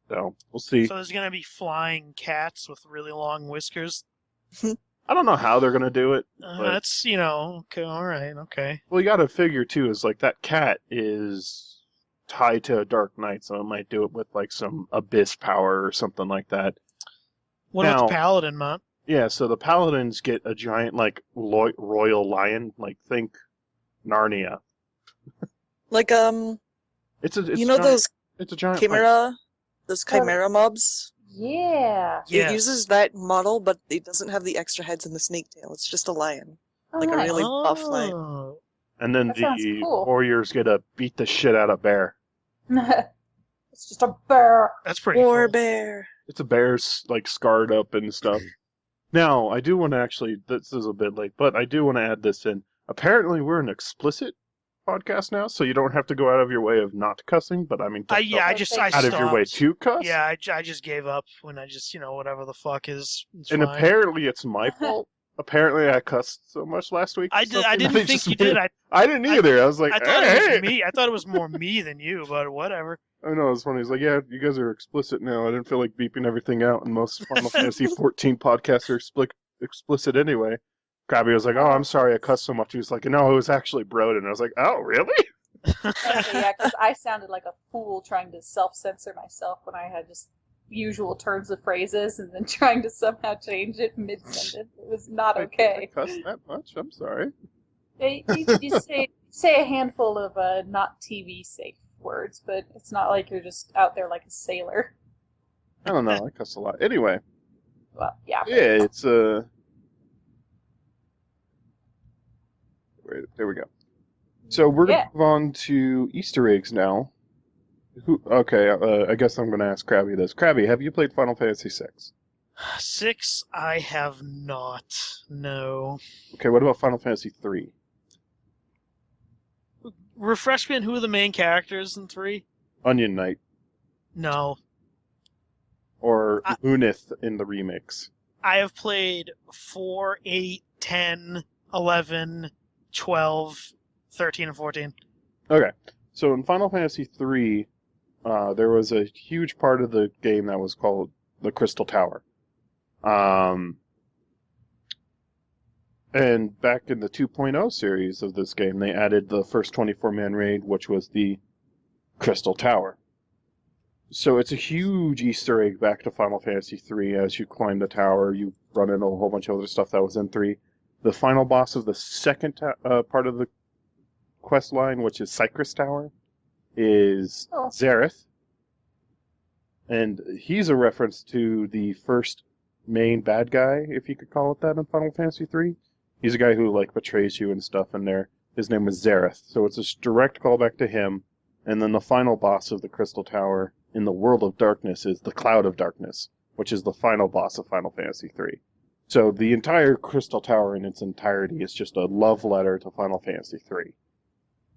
So, we'll see. So there's going to be flying cats with really long whiskers. I don't know how they're going to do it. But, That's, okay, alright, okay. well, you got to figure, too, is like that cat is tied to a Dark Knight, so it might do it with like some abyss power or something like that. What about Now- the paladin, Matt? Yeah, so the paladins get a giant, like, royal lion. Like, think Narnia. Like It's a you know giant, those it's a giant lion. chimera, those chimera mobs? Yeah. Yes. It uses that model, but it doesn't have the extra heads and the snake tail. It's just a lion. Oh, Like a nice. really buff lion. Oh. And then That sounds the cool. warriors get to beat the shit out of bear. It's just a bear. That's pretty War cool. bear. It's a bear's, like, scarred up and stuff. Now, I do want to actually, this is a bit late, but I do want to add this in. Apparently, we're an explicit podcast now, so you don't have to go out of your way of not cussing, but I mean, don't Yeah, I out of your way stopped. to cuss. Yeah, I just gave up when I just, whatever the fuck is. It's And fine. apparently, it's my fault. Apparently, I cussed so much last week. I didn't think you did. I didn't either. I was like, I thought hey! it was me. I thought it was more me than you, but whatever. I know, it's funny. He's like, yeah, you guys are explicit now. I didn't feel like beeping everything out, and most Final Fantasy XIV podcasts are explicit anyway. Crabby was like, oh, I'm sorry I cussed so much. He was like, no, it was actually Brodin. I was like, oh, really? Yeah, because I sounded like a fool trying to self-censor myself when I had just usual turns of phrases and then trying to somehow change it mid-sentence. It was not okay. I cussed that much? I'm sorry. You say a handful of not TV-safe words, but it's not like you're just out there like a sailor. I don't know. I cuss a lot. Anyway, Well, yeah. yeah, it's wait, there we go. So we're going to move on to Easter eggs now. Okay, I guess I'm going to ask Crabby this. Crabby, have you played Final Fantasy VI? 6, I have not. No. Okay, what about Final Fantasy III? Refresh me on who are the main characters in 3? Onion Knight. No. Or Unith in the remix. I have played 4, 8, 10, 11, 12, 13, and 14. Okay, so in Final Fantasy III, there was a huge part of the game that was called the Crystal Tower. And back in the 2.0 series of this game, they added the first 24-man raid, which was the Crystal Tower. So it's a huge Easter egg back to Final Fantasy III. As you climb the tower, you run into a whole bunch of other stuff that was in 3. The final boss of the second part of the quest line, which is Cypress Tower, is Zareth. And he's a reference to the first main bad guy, if you could call it that, in Final Fantasy III. He's a guy who, like, betrays you and stuff in there. His name was Zareth. So it's a direct callback to him. And then the final boss of the Crystal Tower in the World of Darkness is the Cloud of Darkness, which is the final boss of Final Fantasy III. So the entire Crystal Tower in its entirety is just a love letter to Final Fantasy III.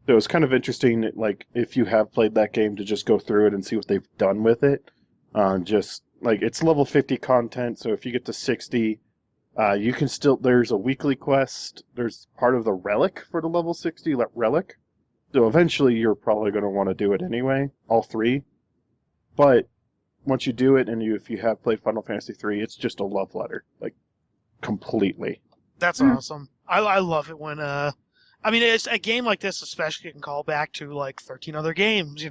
So it's kind of interesting, like, if you have played that game, to just go through it and see what they've done with it. Just, like, it's level 50 content, so if you get to 60, you can still, there's a weekly quest, there's part of the relic for the level 60 relic. So eventually you're probably going to want to do it anyway, all 3. But once you do it, and if you have played Final Fantasy III, it's just a love letter, like, completely. That's awesome. I love it when, I mean, it's a game like this especially can call back to, like, 13 other games,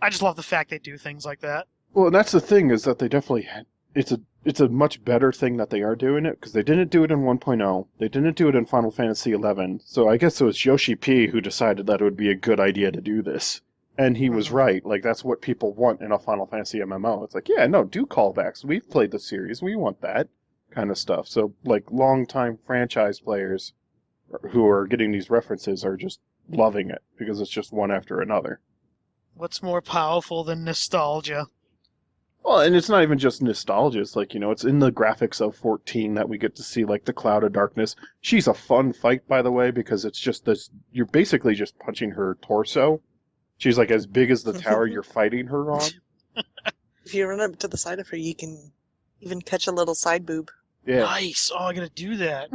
I just love the fact they do things like that. Well, and that's the thing, is that they definitely, it's a much better thing that they are doing it, because they didn't do it in 1.0, they didn't do it in Final Fantasy XI, so I guess it was Yoshi P who decided that it would be a good idea to do this. And he was right, like, that's what people want in a Final Fantasy MMO. It's like, yeah, no, do callbacks, we've played the series, we want that kind of stuff. So, like, long-time franchise players who are getting these references are just loving it, because it's just one after another. What's more powerful than nostalgia? Well, and it's not even just nostalgia. It's like, it's in the graphics of 14 that we get to see, like, the Cloud of Darkness. She's a fun fight, by the way, because it's just this, you're basically just punching her torso. She's, like, as big as the tower you're fighting her on. If you run up to the side of her, you can even catch a little side boob. Yeah. Nice. Oh, I gotta do that.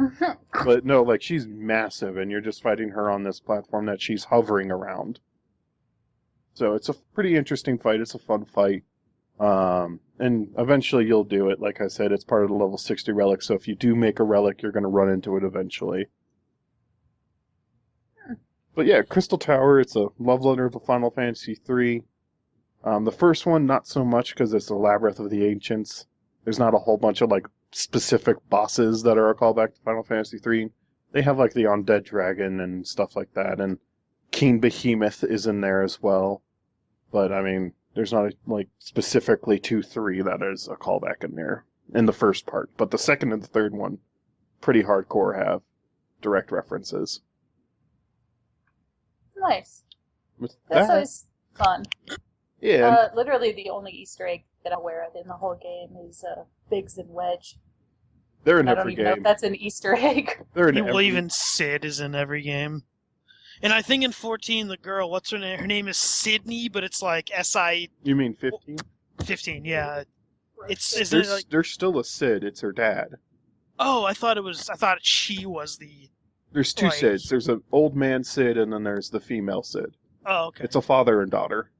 But no, like, she's massive, and you're just fighting her on this platform that she's hovering around. So it's a pretty interesting fight. It's a fun fight. And eventually you'll do it. Like I said, it's part of the level 60 relic, so if you do make a relic, you're going to run into it eventually. But yeah, Crystal Tower, it's a love letter to Final Fantasy III. The first one, not so much, because it's the Labyrinth of the Ancients. There's not a whole bunch of like specific bosses that are a callback to Final Fantasy III. They have like the Undead Dragon and stuff like that, and King Behemoth is in there as well. But I mean, there's not like specifically to 3 that is a callback in there in the first part. But the second and the third one, pretty hardcore, have direct references. Nice. With That's that, always fun. yeah, Literally the only Easter egg that I'm aware of in the whole game is Biggs and Wedge. they're in I don't every even know if game. that's an Easter egg. They're in Well, every. even Sid is in every game. And I think in 14, the girl, what's her name? Her name is Sydney, but it's like S-I... You mean 15? 15, yeah. Isn't it like... There's still a Sid. It's her dad. Oh, I thought she was the... There's 2 Sids. There's an old man Sid, and then there's the female Sid. Oh, okay. It's a father and daughter.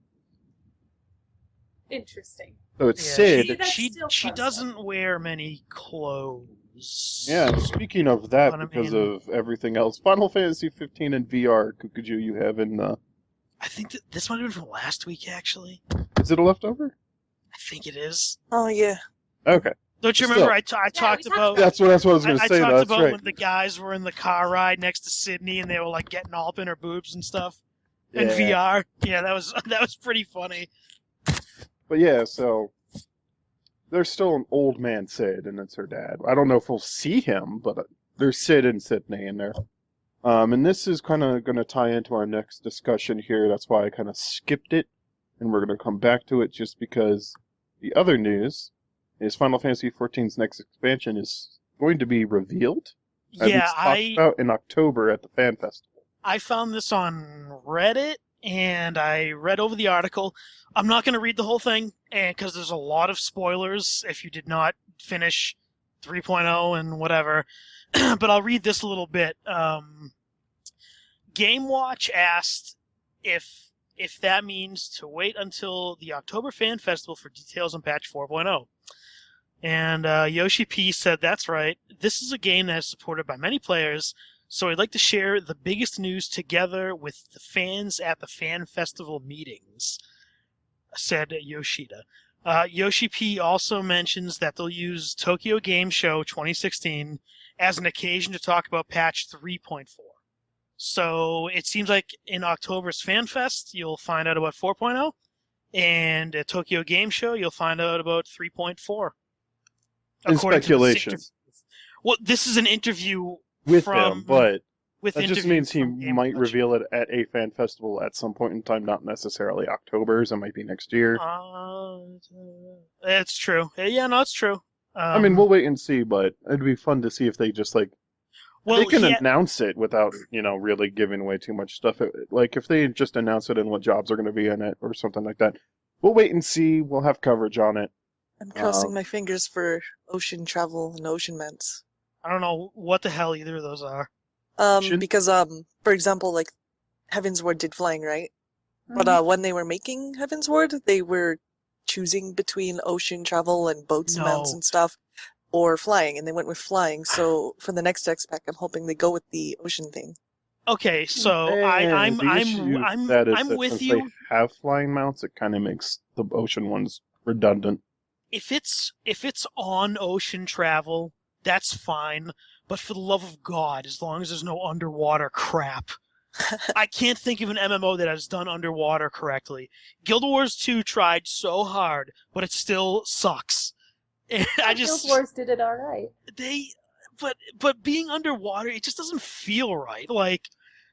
Interesting. So it's Yeah, Sid. She doesn't wear many clothes. Yeah, and speaking of that, But I because mean- of everything else, Final Fantasy XV and VR, Kukajoo, you have in the... I think that this might have been from last week, actually. Is it a leftover? I think it is. Oh yeah. Okay. Don't you Still. remember I we talked about... That's what I was going to I say. talked That's about right. when the guys were in the car ride next to Sydney and they were like getting all up in her boobs and stuff. In Yeah. VR. Yeah, that was pretty funny. But yeah, so there's still an old man Sid, and it's her dad. I don't know if we'll see him, but there's Sid and Sydney in there. And this is kind of going to tie into our next discussion here. That's why I kind of skipped it, and we're going to come back to it just because the other news is Final Fantasy XIV's next expansion is going to be revealed. At Yeah, least talked about in October at the Fan Festival. I found this on Reddit and I read over the article. I'm not going to read the whole thing because there's a lot of spoilers if you did not finish 3.0 and whatever. But I'll read this a little bit. Game Watch asked if that means to wait until the October Fan Festival for details on patch 4.0. And Yoshi P said, that's right. This is a game that is supported by many players, so I'd like to share the biggest news together with the fans at the Fan Festival meetings, said Yoshida. Yoshi P also mentions that they'll use Tokyo Game Show 2016 as an occasion to talk about patch 3.4. So it seems like in October's Fan Fest, you'll find out about 4.0, and at Tokyo Game Show, you'll find out about 3.4. In speculation. Well, this is an interview With from... him, but with that just interviews means he from Game might Watch. reveal it at a fan festival at some point in time, not necessarily October's. It might be next year. It's true. Yeah, no, it's true. I mean, we'll wait and see, but it'd be fun to see if they just they can announce it without, really giving away too much stuff. Like, if they just announce it and what jobs are going to be in it or something like that. We'll wait and see. We'll have coverage on it. I'm crossing my fingers for ocean travel and ocean ments. I don't know what the hell either of those are. Because for example, like Heavensward did flying, right? Mhm. But when they were making Heavensward, they were choosing between ocean travel and boats and mounts No. and stuff, or flying, and they went with flying. So for the next X-Pack, I'm hoping they go with the ocean thing. Okay, so And the issue with that is I'm that with since you. they have flying mounts, it kind of makes the ocean ones redundant. If it's on ocean travel, that's fine. But for the love of God, as long as there's no underwater crap. I can't think of an MMO that has done underwater correctly. Guild Wars 2 tried so hard, but it still sucks. And Guild Wars did it all right. But being underwater, it just doesn't feel right. Like,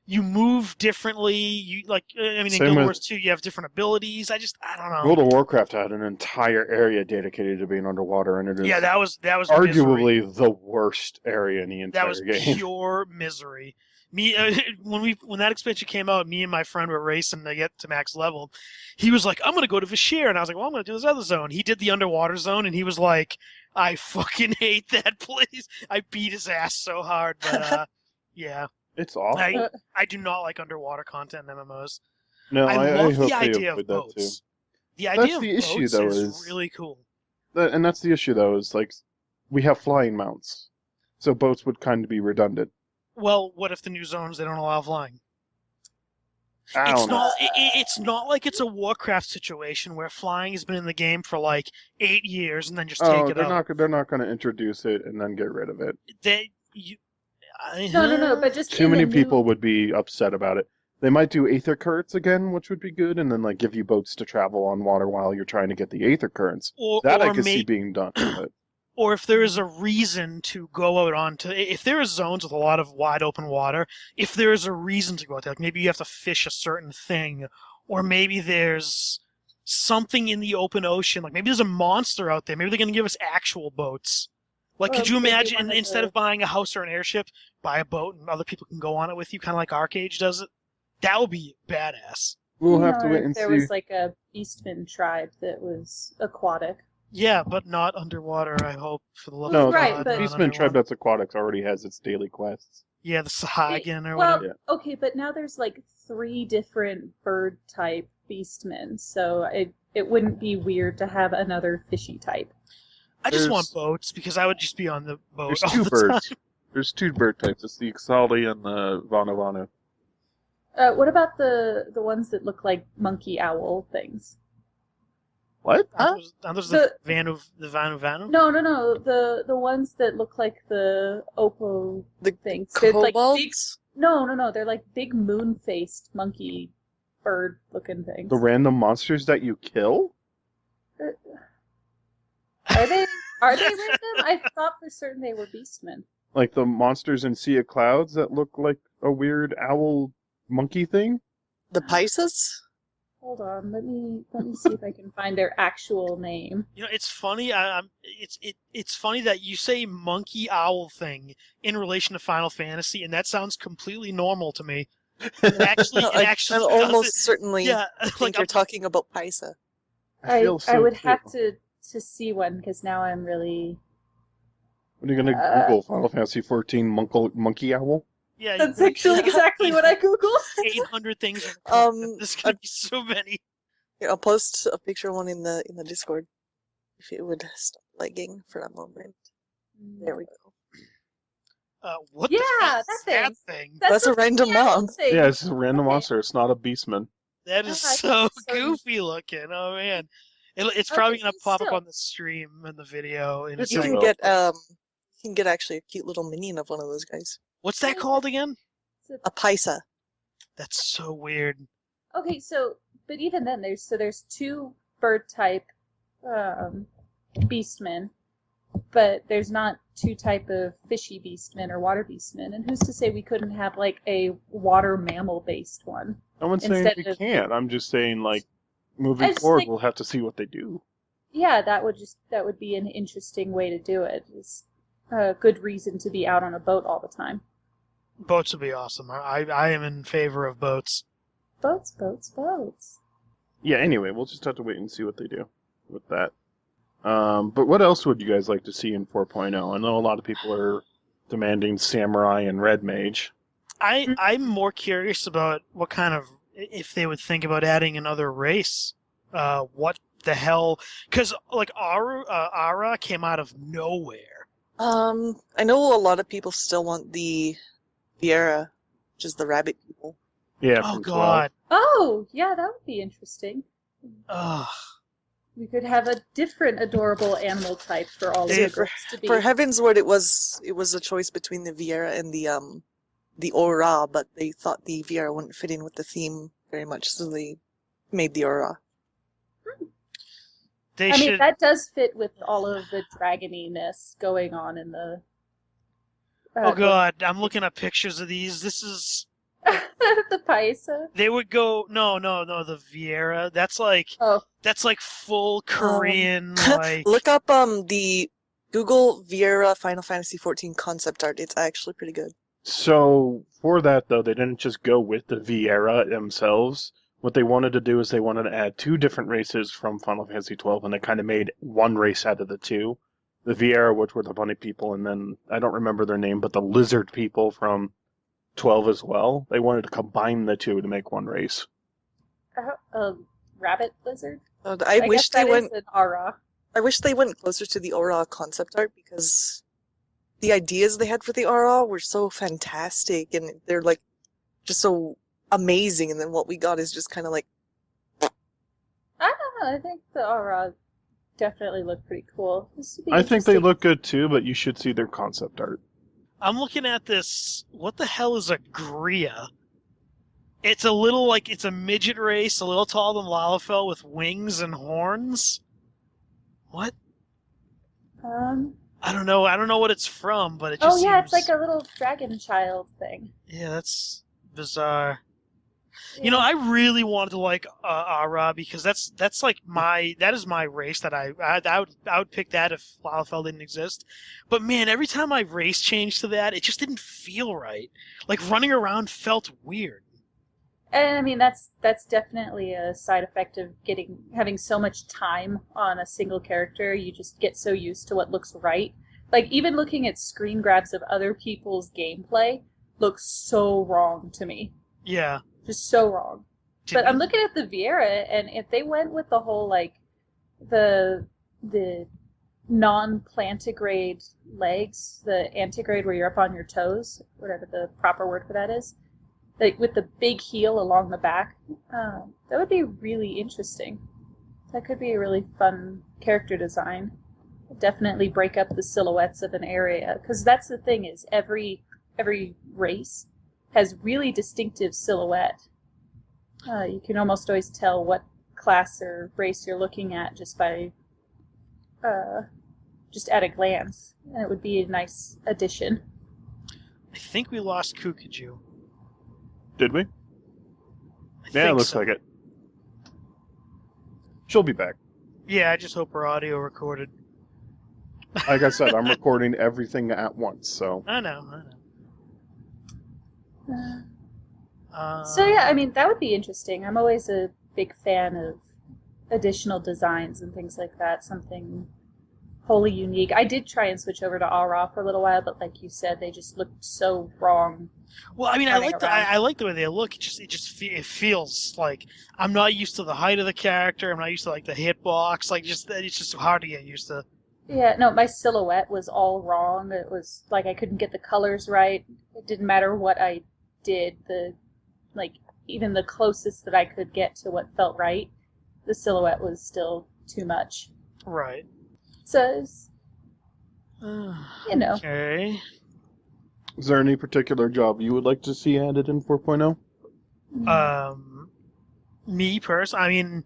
you move differently. In Same Guild with- Wars 2, you have different abilities. I don't know. World of Warcraft had an entire area dedicated to being underwater, and it is Yeah, that was misery. arguably the worst area in the That entire was game. pure misery. Me when that expansion came out, me and my friend were racing to get to max level. He was like, "I'm gonna go to Vashir," and I was like, "Well, I'm gonna do this other zone." He did the underwater zone, and he was like, "I fucking hate that place." I beat his ass so hard, but yeah, It's awful. I do not like underwater content in MMOs. No, I I love hope the they idea avoid of that too. boats. The That's idea of the issue, boats though, is is- really cool. And that's the issue, though, is like we have flying mounts, so boats would kind of be redundant. Well, what if the new zones they don't allow flying? I don't know. It's not like it's a Warcraft situation where flying has been in the game for like 8 years and then just take it out. They're not going to introduce it and then get rid of it. No, but just Too many people would be upset about it. They might do Aether Currents again, which would be good, and then like give you boats to travel on water while you're trying to get the Aether Currents. That I could see being done. But... Or if there is a reason to go out onto, if there are zones with a lot of wide open water, if there is a reason to go out there, like maybe you have to fish a certain thing, or maybe there's something in the open ocean, like maybe there's a monster out there, maybe they're going to give us actual boats. Like, could you imagine, instead of buying a house or an airship, buy a boat and other people can go on it with you, kind of like Arcade does it? That would be badass. We'll have to wait and see. There was like a Beastman tribe that was aquatic. Yeah, but not underwater, I hope, for the love of God. Right, but Beastman tribe that's aquatic already has its daily quests. Yeah, the Sahagin or whatever. Yeah. Okay, but now there's like 3 different bird type Beastmen, so it wouldn't be weird to have another fishy type. I just want boats, because I would just be on the boat There's all two the birds. time. There's 2 bird types. It's the Ixali and the Vanu. What about the ones that look like monkey owl things? What? Aren't those the Vanu? No. The ones that look like the Oppo things. Kobolds? No. They're like big moon-faced monkey bird-looking things. The random monsters that you kill? Are they random? I thought for certain they were Beastmen. Like the monsters in Sea of Clouds that look like a weird owl monkey thing? The Pisces? Hold on, let me see if I can find their actual name. You know, it's funny. It's funny that you say monkey owl thing in relation to Final Fantasy, and that sounds completely normal to me. I'm almost certainly like you're talking about Paisa. I would have to see one, because now I'm really... What are you going to Google? Final Fantasy XIV monkey owl? Yeah, that's actually exactly what I googled. 800 things. There's going to be so many. Here, I'll post a picture of one in the Discord. If it would stop lagging for a moment. There we go. What? Yeah, that thing. That's a random mob. Yeah, it's a random monster. It's not a Beastman. That is so goofy looking. Oh man, it's probably gonna pop up on the stream and the video. In You can get actually a cute little minion of one of those guys. What's that called again? A Paisa. That's so weird. Okay, but even then, there's 2 bird type beastmen, but there's not 2 type of fishy beastmen or water beastmen. And who's to say we couldn't have like a water mammal based one? No one's saying we can't. I'm just saying, like, moving forward, we'll have to see what they do. Yeah, that would be an interesting way to do it. It's a good reason to be out on a boat all the time. Boats would be awesome. I am in favor of boats. Boats. Yeah, anyway, we'll just have to wait and see what they do with that. But what else would you guys like to see in 4.0? I know a lot of people are demanding Samurai and Red Mage. I'm more curious about what kind of, if they would think about adding another race. What the hell? Because, like, Ara came out of nowhere. I know a lot of people still want the Viera, which is the rabbit people. Yeah. Oh God. Oh, yeah, that would be interesting. Ugh. We could have a different adorable animal type for all of the groups to be. For Heavensward, it was a choice between the Viera and the Aura, but they thought the Viera wouldn't fit in with the theme very much, so they made the Aura. I mean, that does fit with all of the dragoniness going on in the... oh God, I'm looking at pictures of these. This is... the Paisa? They would go... No, the Viera. That's like full Korean, like... Look up the Google Viera Final Fantasy XIV concept art. It's actually pretty good. So, for that, though, they didn't just go with the Viera themselves. What they wanted to do is they wanted to add 2 different races from Final Fantasy XII, and they kind of made one race out of the 2. The Viera, which were the bunny people, and then, I don't remember their name, but the lizard people from 12 as well. They wanted to combine the 2 to make one race. Rabbit lizard? I wish they went... An aura. I wish they went closer to the Aura concept art, because the ideas they had for the Aura were so fantastic, and they're like just so amazing, and then what we got is just kind of like, I don't know. I think the aura definitely looked pretty cool. I think they look good too, but you should see their concept art. I'm looking at this. What the hell is a Gria? It's a little like it's a midget race, a little taller than Lalafell with wings and horns. What? I don't know. I don't know what it's from, but it just Oh yeah, seems... it's like a little dragon child thing. Yeah, that's bizarre. Yeah. You know, I really wanted to like Ara because that's like that is my race that I would pick that if Lalafell didn't exist. But man, every time I race changed to that, it just didn't feel right. Like running around felt weird. And I mean that's definitely a side effect of having so much time on a single character. You just get so used to what looks right. Like even looking at screen grabs of other people's gameplay looks so wrong to me. Yeah. Just so wrong. But I'm looking at the Vieira, and if they went with the whole like the non-plantigrade legs, the antigrade where you're up on your toes, whatever the proper word for that is, like with the big heel along the back, that would be really interesting. That could be a really fun character design. Definitely break up the silhouettes of an area, because that's the thing is every race has really distinctive silhouette. You can almost always tell what class or race you're looking at just by just at a glance, and it would be a nice addition. I think we lost Kukajoo. Did we? Yeah, it looks like it. She'll be back. Yeah, I just hope her audio recorded. Like I said, I'm recording everything at once, so... I know. So yeah, I mean, that would be interesting. I'm always a big fan of additional designs and things like that, something wholly unique. I did try and switch over to Aura for a little while, but like you said, they just looked so wrong. Well, I mean, I like the way they look. It feels like I'm not used to the height of the character. I'm not used to like the hitbox. Like it's just hard to get used to. Yeah, no, my silhouette was all wrong. It was like I couldn't get the colors right. It didn't matter what I did. Even the closest that I could get to what felt right, the silhouette was still too much. Right. So, you know. Okay. Is there any particular job you would like to see added in 4.0? Me personally, I mean,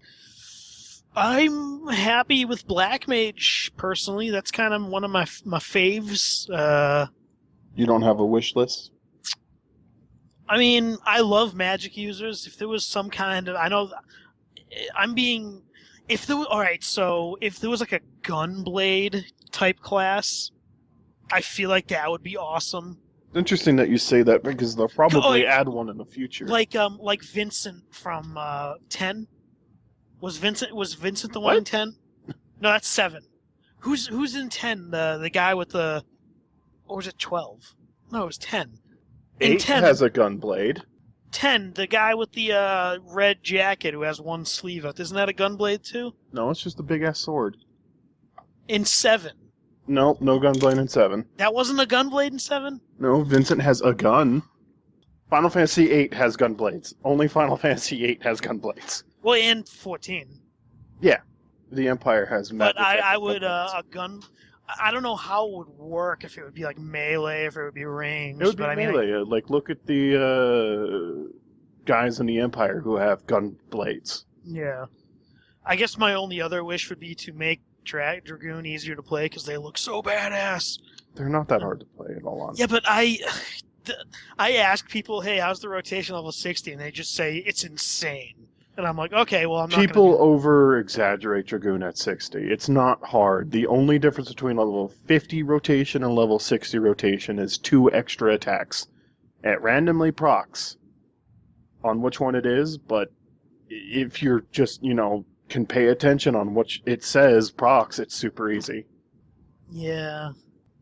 I'm happy with Black Mage personally. That's kind of one of my faves. You don't have a wish list? I mean, I love magic users. If there was some kind of, I know, if there was, alright, so if there was like a Gunblade type class, I feel like that would be awesome. It's interesting that you say that because they'll probably add one in the future. Like Vincent from 10. Was Vincent the one in 10? No, that's 7. Who's in 10? The guy with the, or was it 12? No, it was 10. 8 10, has a gunblade. 10, the guy with the red jacket who has one sleeve out. Isn't that a gunblade too? No, it's just a big-ass sword. In 7. No gunblade in 7. That wasn't a gunblade in 7? No, Vincent has a gun. Final Fantasy VIII has gunblades. Only Final Fantasy VIII has gunblades. Well, and 14. Yeah. The Empire has But I would, a gun... I don't know how it would work, if it would be like melee, if it would be ranged. It would be melee. Like, look at the guys in the Empire who have gun blades. Yeah. I guess my only other wish would be to make Dragoon easier to play, because they look so badass. They're not that hard to play, in all honesty. Yeah, but I ask people, hey, how's the rotation level 60? And they just say, it's insane. And I'm like, okay, well, I'm not People over-exaggerate Dragoon at 60. It's not hard. The only difference between level 50 rotation and level 60 rotation is 2 extra attacks. It randomly procs on which one it is, but if you're just, can pay attention on what it says procs, it's super easy. Yeah.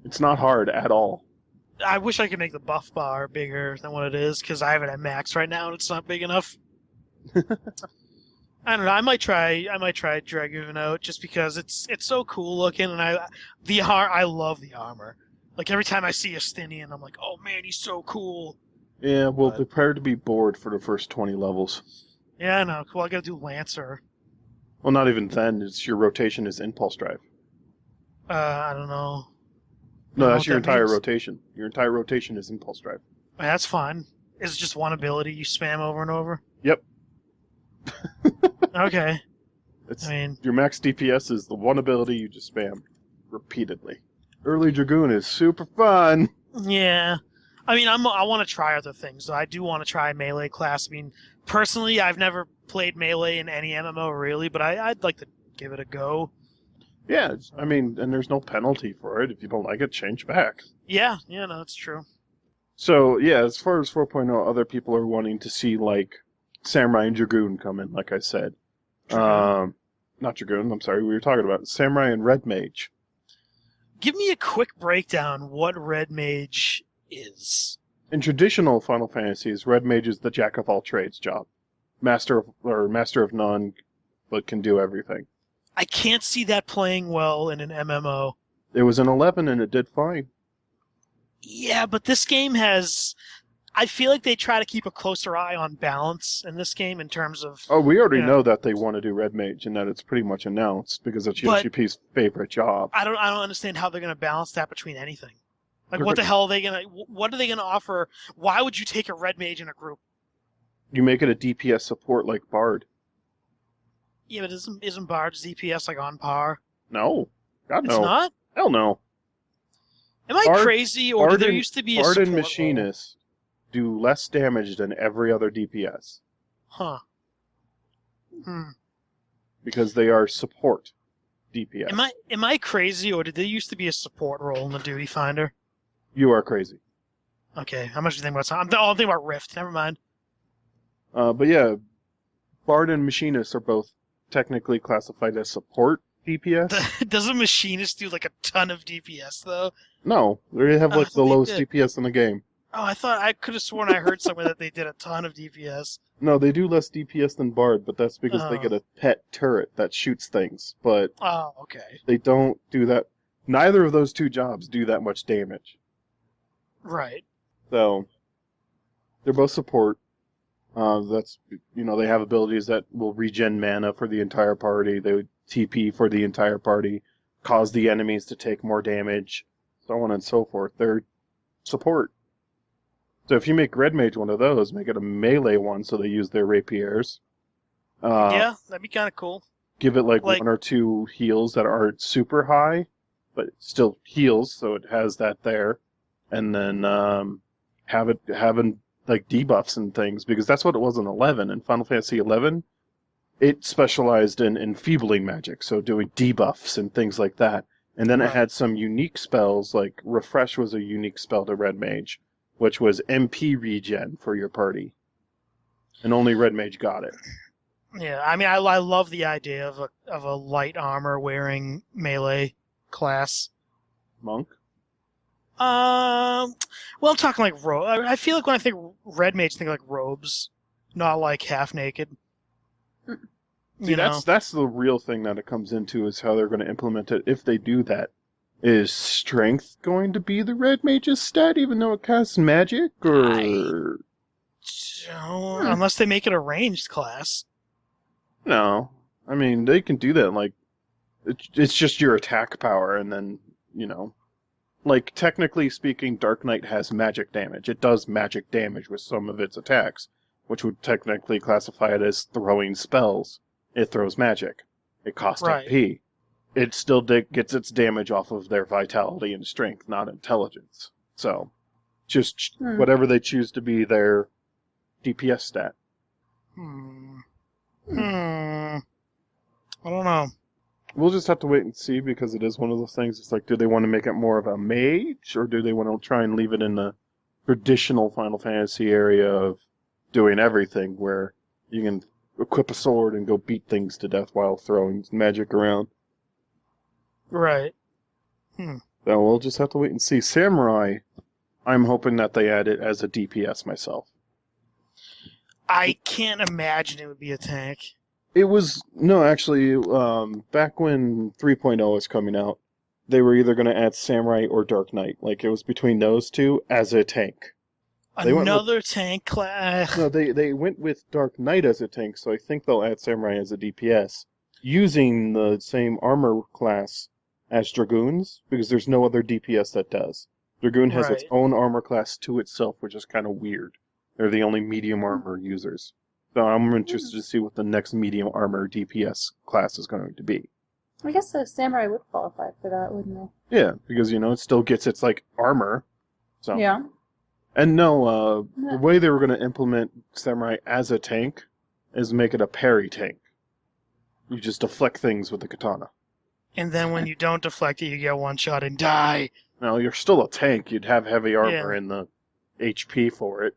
It's not hard at all. I wish I could make the buff bar bigger than what it is, because I have it at max right now and it's not big enough. I don't know. I might try Dragoon out just because it's so cool looking, and I love the armor. Like every time I see a Stinian, I'm like, oh man, he's so cool. Yeah, well, But- prepare to be bored for the first 20 levels. Yeah, I know. Cool, I gotta do Lancer. Well, not even then. It's your rotation is impulse drive. I don't know. No, I don't know that's what your that entire means. rotation. Your entire rotation is impulse drive. That's fine. Is it just one ability you spam over and over? Yep. Okay. It's I mean, your max DPS is the one ability you just spam repeatedly. Early Dragoon is super fun. yeah. I mean, I want to try other things. I do want to try melee class. I mean, personally, I've never played melee in any MMO really, but I'd like to give it a go. Yeah, I mean, and there's no penalty for it. If you don't like it, change back. Yeah, no, that's true. So, yeah, as far as 4.0, other people are wanting to see, like, Samurai and Dragoon come in, like I said. Dragoon? Not Dragoon, I'm sorry, we were talking about Samurai and Red Mage. Give me a quick breakdown what Red Mage is. In traditional Final Fantasies, Red Mage is the jack of all trades job. Master of none, but can do everything. I can't see that playing well in an MMO. It was an 11 and it did fine. Yeah, but this game has... I feel like they try to keep a closer eye on balance in this game in terms of... Oh, we already Yeah. know that they want to do Red Mage and that it's pretty much announced because it's But- Yoshi P's favorite job. I don't understand how they're going to balance that between anything. Like, They're what the gonna- hell are they going to... What are they going to offer? Why would you take a Red Mage in a group? You make it a DPS support like Bard. Yeah, but isn't Bard's DPS, like, on par? No. God, It's no. not? Hell no. Am I Bard- crazy, or did there used to be a Bard support and role? Machinist do less damage than every other DPS Huh. because they are support DPS. Am I crazy, or did there used to be a support role in the Duty Finder? You are crazy. Okay, how much do you think about that? I'm thinking about Rift. Never mind. But yeah, Bard and Machinist are both technically classified as support DPS. Doesn't Machinist do like a ton of DPS though? No, they have I like the thought they lowest did. DPS in the game. Oh, I could have sworn I heard somewhere that they did a ton of DPS. No, they do less DPS than Bard, but that's because they Oh. get a pet turret that shoots things. But Oh, okay. they don't do that. Neither of those two jobs do that much damage. Right. So they're both support. That's they have abilities that will regen mana for the entire party. They would TP for the entire party, cause the enemies to take more damage, so on and so forth. They're support. So if you make Red Mage one of those, make it a melee one so they use their rapiers. Yeah, that'd be kind of cool. Give it like Like- one or two heals that aren't super high, but it still heals, so it has that there. And then having like debuffs and things, because that's what it was in 11. In Final Fantasy 11, it specialized in enfeebling magic, so doing debuffs and things like that. And then it Right. had some unique spells, like Refresh was a unique spell to Red Mage, which was MP regen for your party. And only Red Mage got it. Yeah, I mean, I love the idea of a light armor wearing melee class. Monk? Well, I'm talking like I feel like when I think Red Mage, I think like robes, not like half naked. See, that's the real thing that it comes into is how they're going to implement it. If they do that, is strength going to be the Red Mage's stat, even though it casts magic, or Unless they make it a ranged class. no? I mean, they can do that. Like, it's just your attack power, and then like technically speaking, Dark Knight has magic damage. It does magic damage with some of its attacks, which would technically classify it as throwing spells. It throws magic. It costs Right. MP. It still gets its damage off of their vitality and strength, not intelligence. So, just whatever they choose to be their DPS stat. I don't know. We'll just have to wait and see because it is one of those things. It's like, do they want to make it more of a mage, or do they want to try and leave it in the traditional Final Fantasy area of doing everything, where you can equip a sword and go beat things to death while throwing magic around? Right. So we'll just have to wait and see. Samurai, I'm hoping that they add it as a DPS myself. I can't imagine it would be a tank. It was, no, actually, back when 3.0 was coming out, they were either going to add Samurai or Dark Knight. Like, it was between those two as a tank. Another tank class. No, they went with Dark Knight as a tank, so I think they'll add Samurai as a DPS, using the same armor class as Dragoons, because there's no other DPS that does. Dragoon has its Right. own armor class to itself, which is kind of weird. They're the only medium armor users. So I'm interested to see what the next medium armor DPS class is going to be. I guess the samurai would qualify for that, wouldn't Yeah, because, it still gets its, armor. So. it? Yeah. And no, Yeah. the way they were going to implement Samurai as a tank is make it a parry tank. You just deflect things with the katana. And then when you don't deflect it, you get one shot and die. Now, you're still a tank. You'd have heavy armor Yeah. and the HP for it.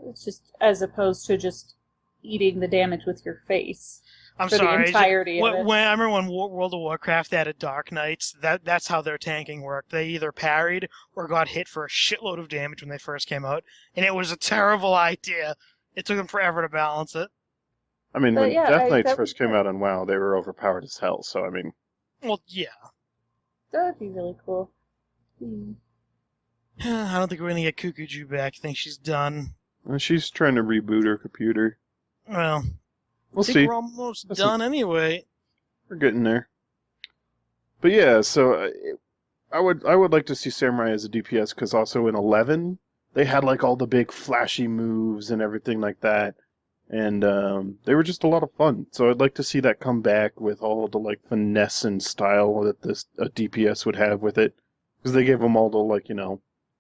It's just as opposed to just eating the damage with your face. I'm For the sorry. entirety of it. When I remember when World of Warcraft added Dark Knights, that's how their tanking worked. They either parried or got hit for a shitload of damage when they first came out, and it was a terrible idea. It took them forever to balance it. I mean, But when yeah, Death Knights that first was came good. out on WoW, they were overpowered as hell, so I mean... Well, yeah. That would be really cool. I don't think we're gonna get Kukajoo back. I think she's done. She's trying to reboot her computer. Well, We'll I think see. we're almost That's done anyway. We're getting there. But yeah, so I would like to see Samurai as a DPS, because also in 11, they had all the big flashy moves and everything like that. And they were just a lot of fun. So I'd like to see that come back with all the finesse and style that a DPS would have with it. Because they gave them all the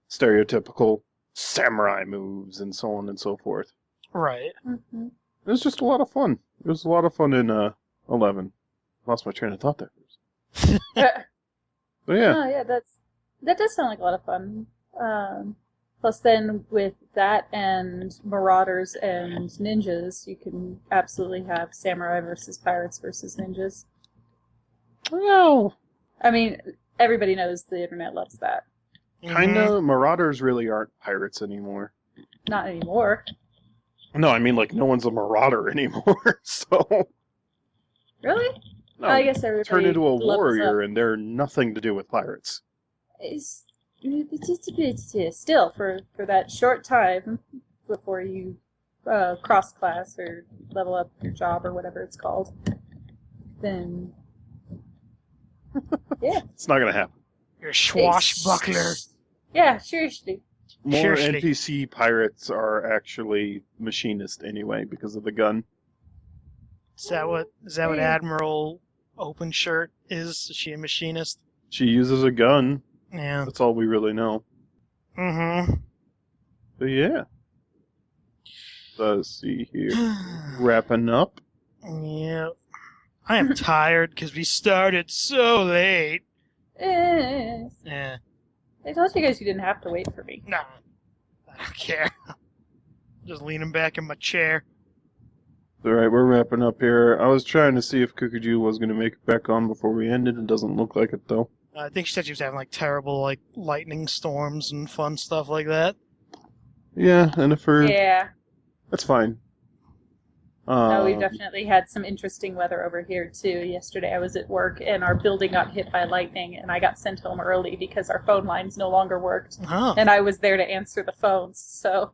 stereotypical samurai moves and so on and so forth. Right. Mm-hmm. It was just a lot of fun. It was a lot of fun in 11. Lost my train of thought there. But yeah. Oh, yeah, that does sound like a lot of fun. Plus, then with that and marauders and ninjas, you can absolutely have samurai versus pirates versus ninjas. Well, I mean, everybody knows the internet loves that. kind of. Marauders really aren't pirates anymore. Not anymore. No, I mean, no one's a marauder anymore, so... Really? No, I guess everybody turn into a levels warrior, up. and they're nothing to do with pirates. Still, for that short time before you cross class or level up your job or whatever it's called, then yeah. It's not going to happen. You're a swashbuckler. Yeah, seriously. More Seriously. NPC pirates are actually machinist anyway, because of the gun. Is that what Admiral Open Shirt is? Is she a machinist? She uses a gun. Yeah. That's all we really know. Mm-hmm. But yeah. Let's see here. Wrapping up. Yeah. I am tired because we started so late. Eh. Yeah. I told you guys you didn't have to wait for me. Nah. I don't care. Just leaning back in my chair. Alright, we're wrapping up here. I was trying to see if Kukajoo was going to make it back on before we ended. It doesn't look like it, though. I think she said she was having terrible lightning storms and fun stuff like that. Yeah, and if her... Yeah. That's fine. We've definitely had some interesting weather over here, too. Yesterday I was at work, and our building got hit by lightning, and I got sent home early because our phone lines no longer worked. Huh. And I was there to answer the phones, so...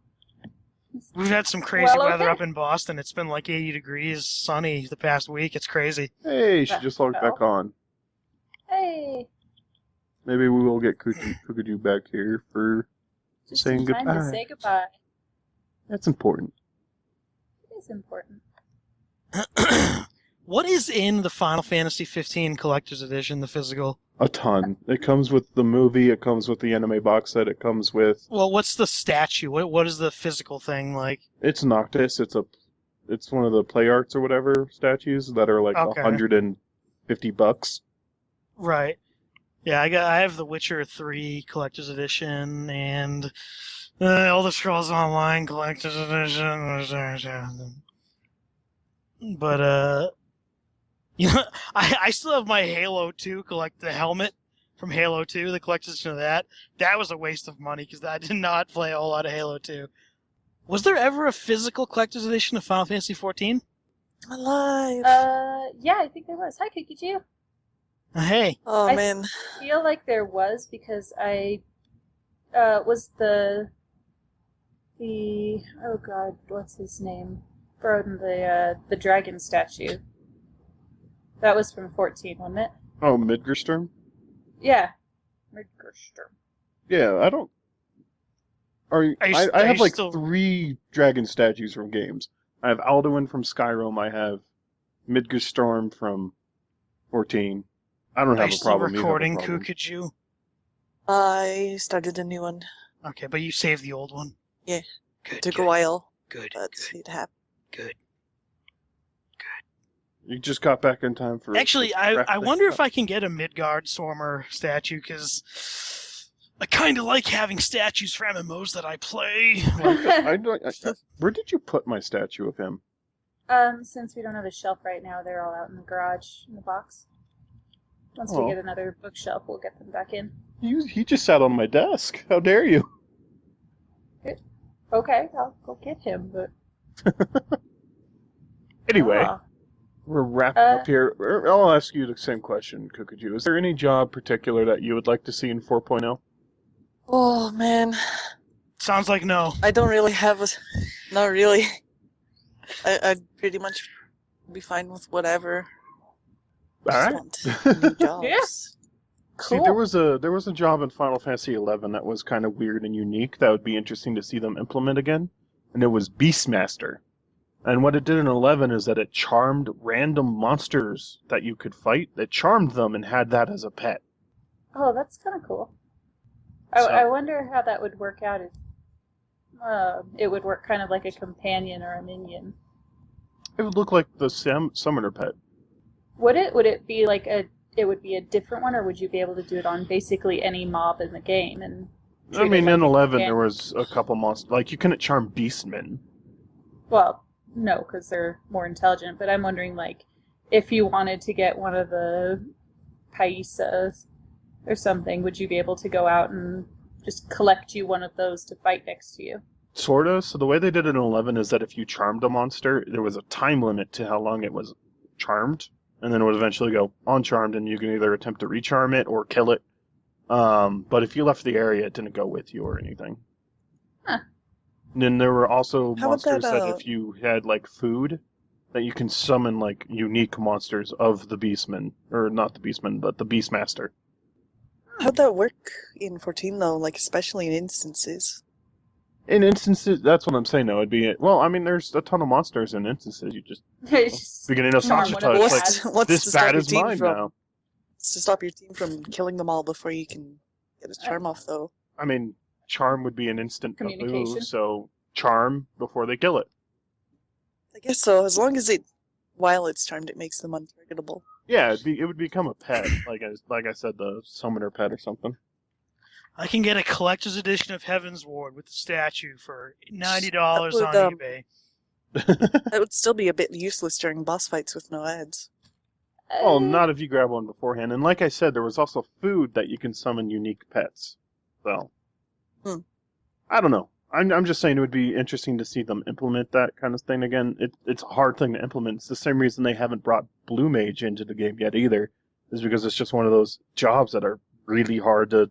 We've had some crazy Well, weather okay. up in Boston. It's been 80 degrees, sunny the past week. It's crazy. Hey, she just logged back on. Hey! Maybe we will get Kukajoo back here for Just saying in time goodbye. to say goodbye. That's important. It is important. What is in the Final Fantasy XV Collector's Edition, the physical? A ton. It comes with the movie, it comes with the anime box set, it comes with... Well, what's the statue? What is the physical thing like? It's Noctis, it's one of the play arts or whatever statues that are Okay. $150. Right. Yeah, I have the Witcher 3 Collector's Edition and Elder Scrolls Online Collector's Edition. But I still have my Halo 2 the helmet from Halo 2, the collector's edition of that. That was a waste of money because I did not play a whole lot of Halo 2. Was there ever a physical collector's edition of Final Fantasy XIV? Alive. Yeah, I think there was. Hi, Kukajoo. Hey. Oh I- man. I feel like there was because I was the oh god, what's his name? Brodin, the dragon statue. That was from 14, wasn't it? Oh, Midgerstorm? Yeah. Midgerstorm. Yeah, I don't... I have like still... 3 dragon statues from games. I have Alduin from Skyrim, I have Midgerstorm from 14. I don't have a problem. Are you still recording Kukajoo? I started a new one. Okay, but you saved the old one? Yeah. Good, Took a while. Good, but it happened. Good. You just got back in time for... Actually, I wonder if I can get a Midgard-Stormer statue, because I kind of like having statues for MMOs that I play. Where did you put my statue of him? Since we don't have a shelf right now, they're all out in the garage, in the box. Once we get another bookshelf, we'll get them back in. He just sat on my desk. How dare you? Okay, I'll go get him, but... Anyway, we're wrapping up here. I'll ask you the same question, Kukajoo. Is there any job particular that you would like to see in 4.0? Oh, man. Sounds like no. I don't really have a... Not really. I'd pretty much be fine with whatever. All right. New jobs. Yeah. Cool. See, there was a job in Final Fantasy XI that was kind of weird and unique that would be interesting to see them implement again, and it was Beastmaster. And what it did in 11 is that it charmed random monsters that you could fight. It charmed them and had that as a pet. Oh, that's kind of cool. So- I wonder how that would work out. It would work kind of like a companion or a minion. It would look like the summoner pet. Would it? Would it be like it would be a different one, or would you be able to do it on basically any mob in the game? And I mean, in 11 there was a couple monsters. Like, you couldn't charm beastmen. Well, no, because they're more intelligent. But I'm wondering, like, if you wanted to get one of the paisas or something, would you be able to go out and just collect you one of those to fight next to you? Sorta. So the way they did it in 11 is that if you charmed a monster, there was a time limit to how long it was charmed. And then it would eventually go uncharmed, and you can either attempt to recharm it or kill it. But if you left the area, it didn't go with you or anything. Huh. And then there were also How about monsters that, that if you had, like, food, that you can summon, like, unique monsters of the Beastman. Or not the Beastman, but the Beastmaster. How'd that work in 14, though? Like, especially in instances? In instances, that's what I'm saying, though. It'd be... Well, I mean, there's a ton of monsters in instances. You just... beginning of Charm Sasha one of Touch, the like, this bad is mine now. It's to stop your team from killing them all before you can get his charm off, though. I mean, charm would be an instant Communication. taboo, so charm before they kill it. I guess so. As long as while it's charmed, it makes them untargetable. Yeah, it would become a pet, like I said, the summoner pet or something. I can get a collector's edition of Heavensward with the statue for $90 on eBay. That would still be a bit useless during boss fights with no ads. Oh, not if you grab one beforehand. And like I said, there was also food that you can summon unique pets. So, I don't know. I'm just saying it would be interesting to see them implement that kind of thing again. It's a hard thing to implement. It's the same reason they haven't brought Blue Mage into the game yet either, is because it's just one of those jobs that are really hard to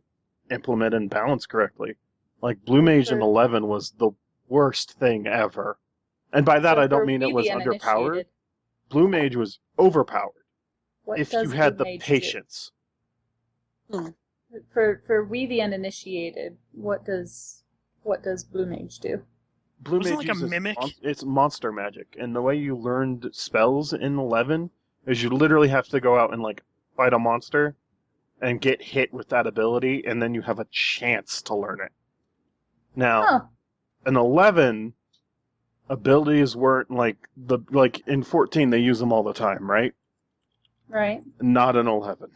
implement and balance correctly. Like, Blue Mage in 11 was the worst thing ever. And by that, I don't mean it was underpowered. Blue Mage was overpowered. If you had the patience. For we the uninitiated, what does Blue Mage do? Blue Wasn't Mage it like a uses mimic? It's monster magic, and the way you learned spells in 11 is you literally have to go out and like fight a monster and get hit with that ability, and then you have a chance to learn it. Now, in 11, abilities weren't like in 14 they use them all the time, right? Right. Not in 11.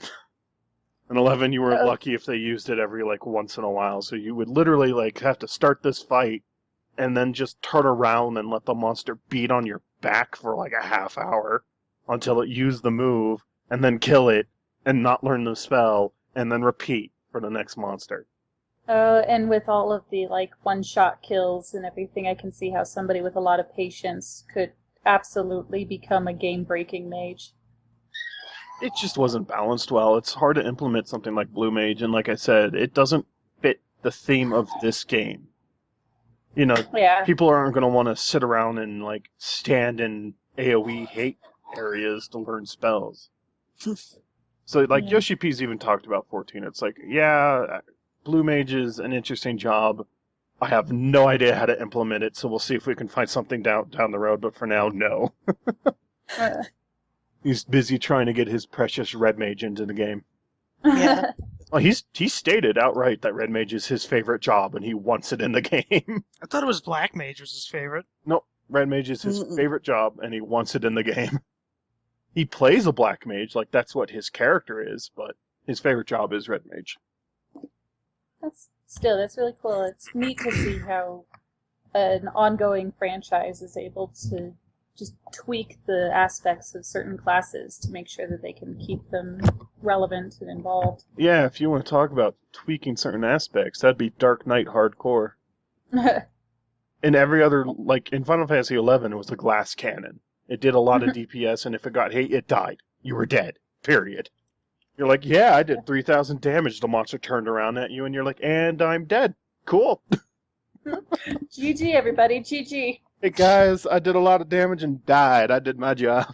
In 11, you were lucky if they used it every, like, once in a while. So you would literally, like, have to start this fight and then just turn around and let the monster beat on your back for, like, a half hour until it used the move, and then kill it and not learn the spell, and then repeat for the next monster. And with all of the, like, one-shot kills and everything, I can see how somebody with a lot of patience could absolutely become a game-breaking mage. It just wasn't balanced well. It's hard to implement something like Blue Mage, and like I said, it doesn't fit the theme of this game. You know, Yeah. people aren't going to want to sit around and, like, stand in AoE hate areas to learn spells. So, like, Yeah. Yoshi P's even talked about 14. It's like, yeah, Blue Mage is an interesting job. I have no idea how to implement it, so we'll see if we can find something down the road, but for now, no. He's busy trying to get his precious Red Mage into the game. Yeah. Well, he's stated outright that Red Mage is his favorite job, and he wants it in the game. I thought it was Black Mage was his favorite. No, Red Mage is his favorite job, and he wants it in the game. He plays a Black Mage, like that's what his character is, but his favorite job is Red Mage. That's really cool. It's neat to see how an ongoing franchise is able to just tweak the aspects of certain classes to make sure that they can keep them relevant and involved. Yeah, if you want to talk about tweaking certain aspects, that'd be Dark Knight hardcore. In every other, like in Final Fantasy XI, it was a glass cannon. It did a lot of DPS, and if it got hit, it died. You were dead. Period. You're like, yeah, I did 3,000 damage. The monster turned around at you, and you're like, and I'm dead. Cool. GG, everybody. GG. Hey, guys, I did a lot of damage and died. I did my job.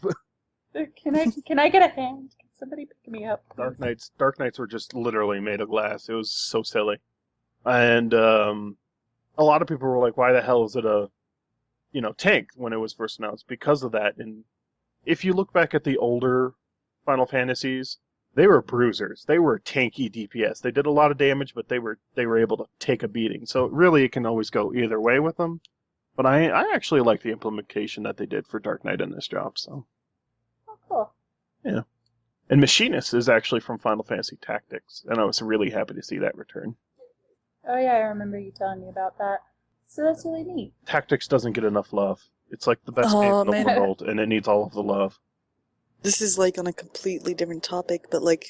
Can I get a hand? Can somebody pick me up, please? Dark Knights were just literally made of glass. It was so silly. And a lot of people were like, why the hell is it a tank when it was first announced? Because of that. And if you look back at the older Final Fantasies, they were bruisers. They were tanky DPS. They did a lot of damage, but they were able to take a beating. So really, it can always go either way with them. But I actually like the implementation that they did for Dark Knight in this job. So. Oh, cool. Yeah. And Machinist is actually from Final Fantasy Tactics, and I was really happy to see that return. Oh yeah, I remember you telling me about that. So that's really neat. Tactics doesn't get enough love. It's like the best game in the world, and it needs all of the love. This is like on a completely different topic, but like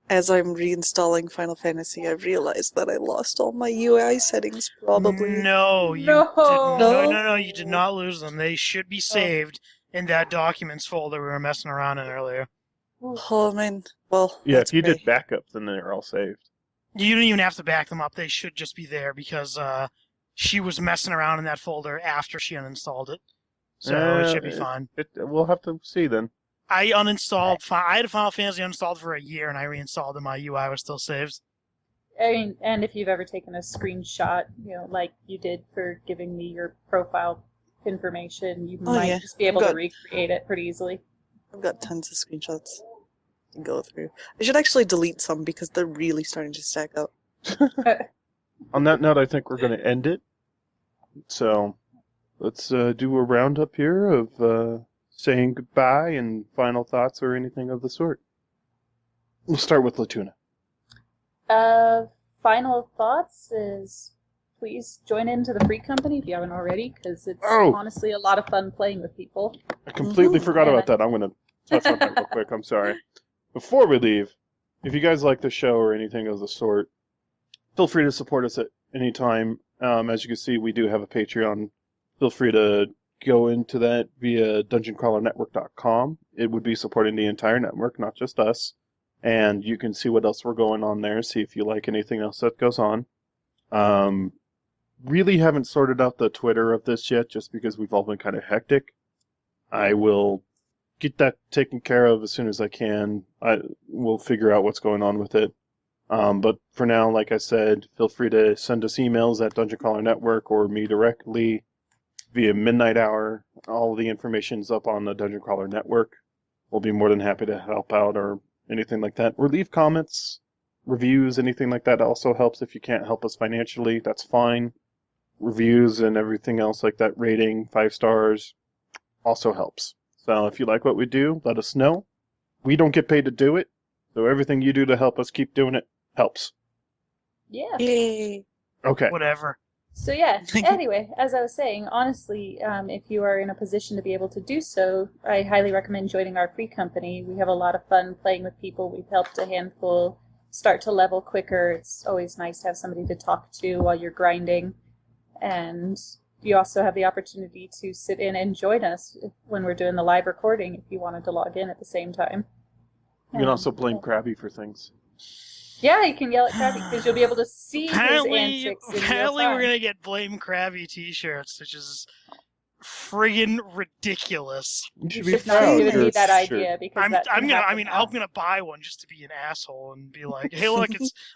as I'm reinstalling Final Fantasy, I've realized that I lost all my UI settings probably. No, you No. no, you did not lose them. They should be saved in that documents folder we were messing around in earlier. Oh man, well. Yeah, that's if you great. did backup, then they're all saved. You don't even have to back them up. They should just be there because she was messing around in that folder after she uninstalled it. So it should be fine. We'll have to see then. I uninstalled. I had Final Fantasy uninstalled for a year, and I reinstalled, and my UI was still saved. I mean, and if you've ever taken a screenshot, like you did for giving me your profile information, you might just be able to recreate it pretty easily. I've got tons of screenshots to go through. I should actually delete some because they're really starting to stack up. On that note, I think we're going to end it. So let's do a roundup here of saying goodbye and final thoughts or anything of the sort. We'll start with Lituna. Final thoughts is please join into the free company if you haven't already, because it's honestly a lot of fun playing with people. I completely forgot about that. I'm going to touch on that real quick. I'm sorry. Before we leave, if you guys like the show or anything of the sort, feel free to support us at any time. As you can see, we do have a Patreon. Feel free to go into that via dungeoncrawlernetwork.com. It would be supporting the entire network, not just us. And you can see what else we're going on there, see if you like anything else that goes on. Really haven't sorted out the Twitter of this yet, just because we've all been kind of hectic. I will get that taken care of as soon as I can. We'll figure out what's going on with it. But for now, like I said, feel free to send us emails at Dungeon Crawler Network or me directly via Midnight Hour. All the information's up on the Dungeon Crawler Network. We'll be more than happy to help out or anything like that. Or leave comments, reviews, anything like that also helps. If you can't help us financially, that's fine. Reviews and everything else like that, rating, 5 stars, also helps. So if you like what we do, let us know. We don't get paid to do it, so everything you do to help us keep doing it helps. Yeah. Yay! Okay. Whatever. So yeah, anyway, as I was saying, honestly, if you are in a position to be able to do so, I highly recommend joining our free company. We have a lot of fun playing with people. We've helped a handful start to level quicker. It's always nice to have somebody to talk to while you're grinding. And you also have the opportunity to sit in and join us when we're doing the live recording if you wanted to log in at the same time. You can also blame Crabby for things. Yeah, you can yell at Crabby because you'll be able to see his antics in real Apparently, time. we're gonna get Blame Crabby T-shirts, which is friggin' ridiculous. You should You be should not have proud. given You're me a that t-shirt. idea because that can happen now. I'm gonna buy one just to be an asshole and be like, hey, look,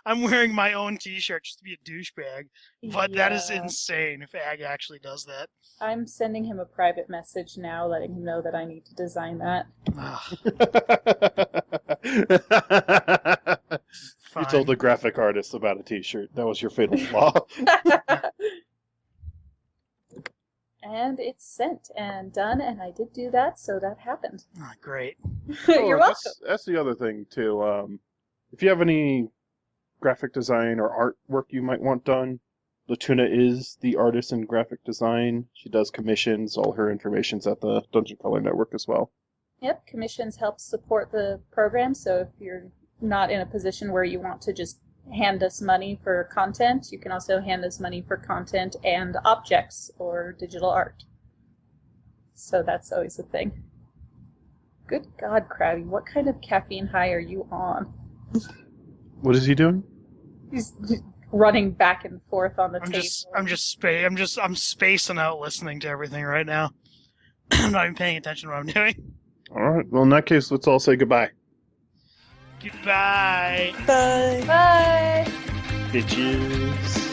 I'm wearing my own T-shirt just to be a douchebag. But that is Yeah. insane if Ag actually does that. I'm sending him a private message now, letting him know that I need to design that. You told the graphic artist about a t-shirt. That was your fatal flaw. And it's sent and done, and I did do that, so that happened. Oh, great. You're welcome. That's the other thing, too. If you have any graphic design or artwork you might want done, Lituna is the artist in graphic design. She does commissions. All her information's at the Dungeon Crawler Network as well. Yep, commissions help support the program, so if you're not in a position where you want to just hand us money for content, you can also hand us money for content and objects or digital art. So that's always a thing. Good God, Crabby, what kind of caffeine high are you on? What is he doing? He's running back and forth on the table. I'm spacing out listening to everything right now. I'm not even paying attention to what I'm doing. All right. Well, in that case, let's all say goodbye. Goodbye. Bye. Bye! Bitches.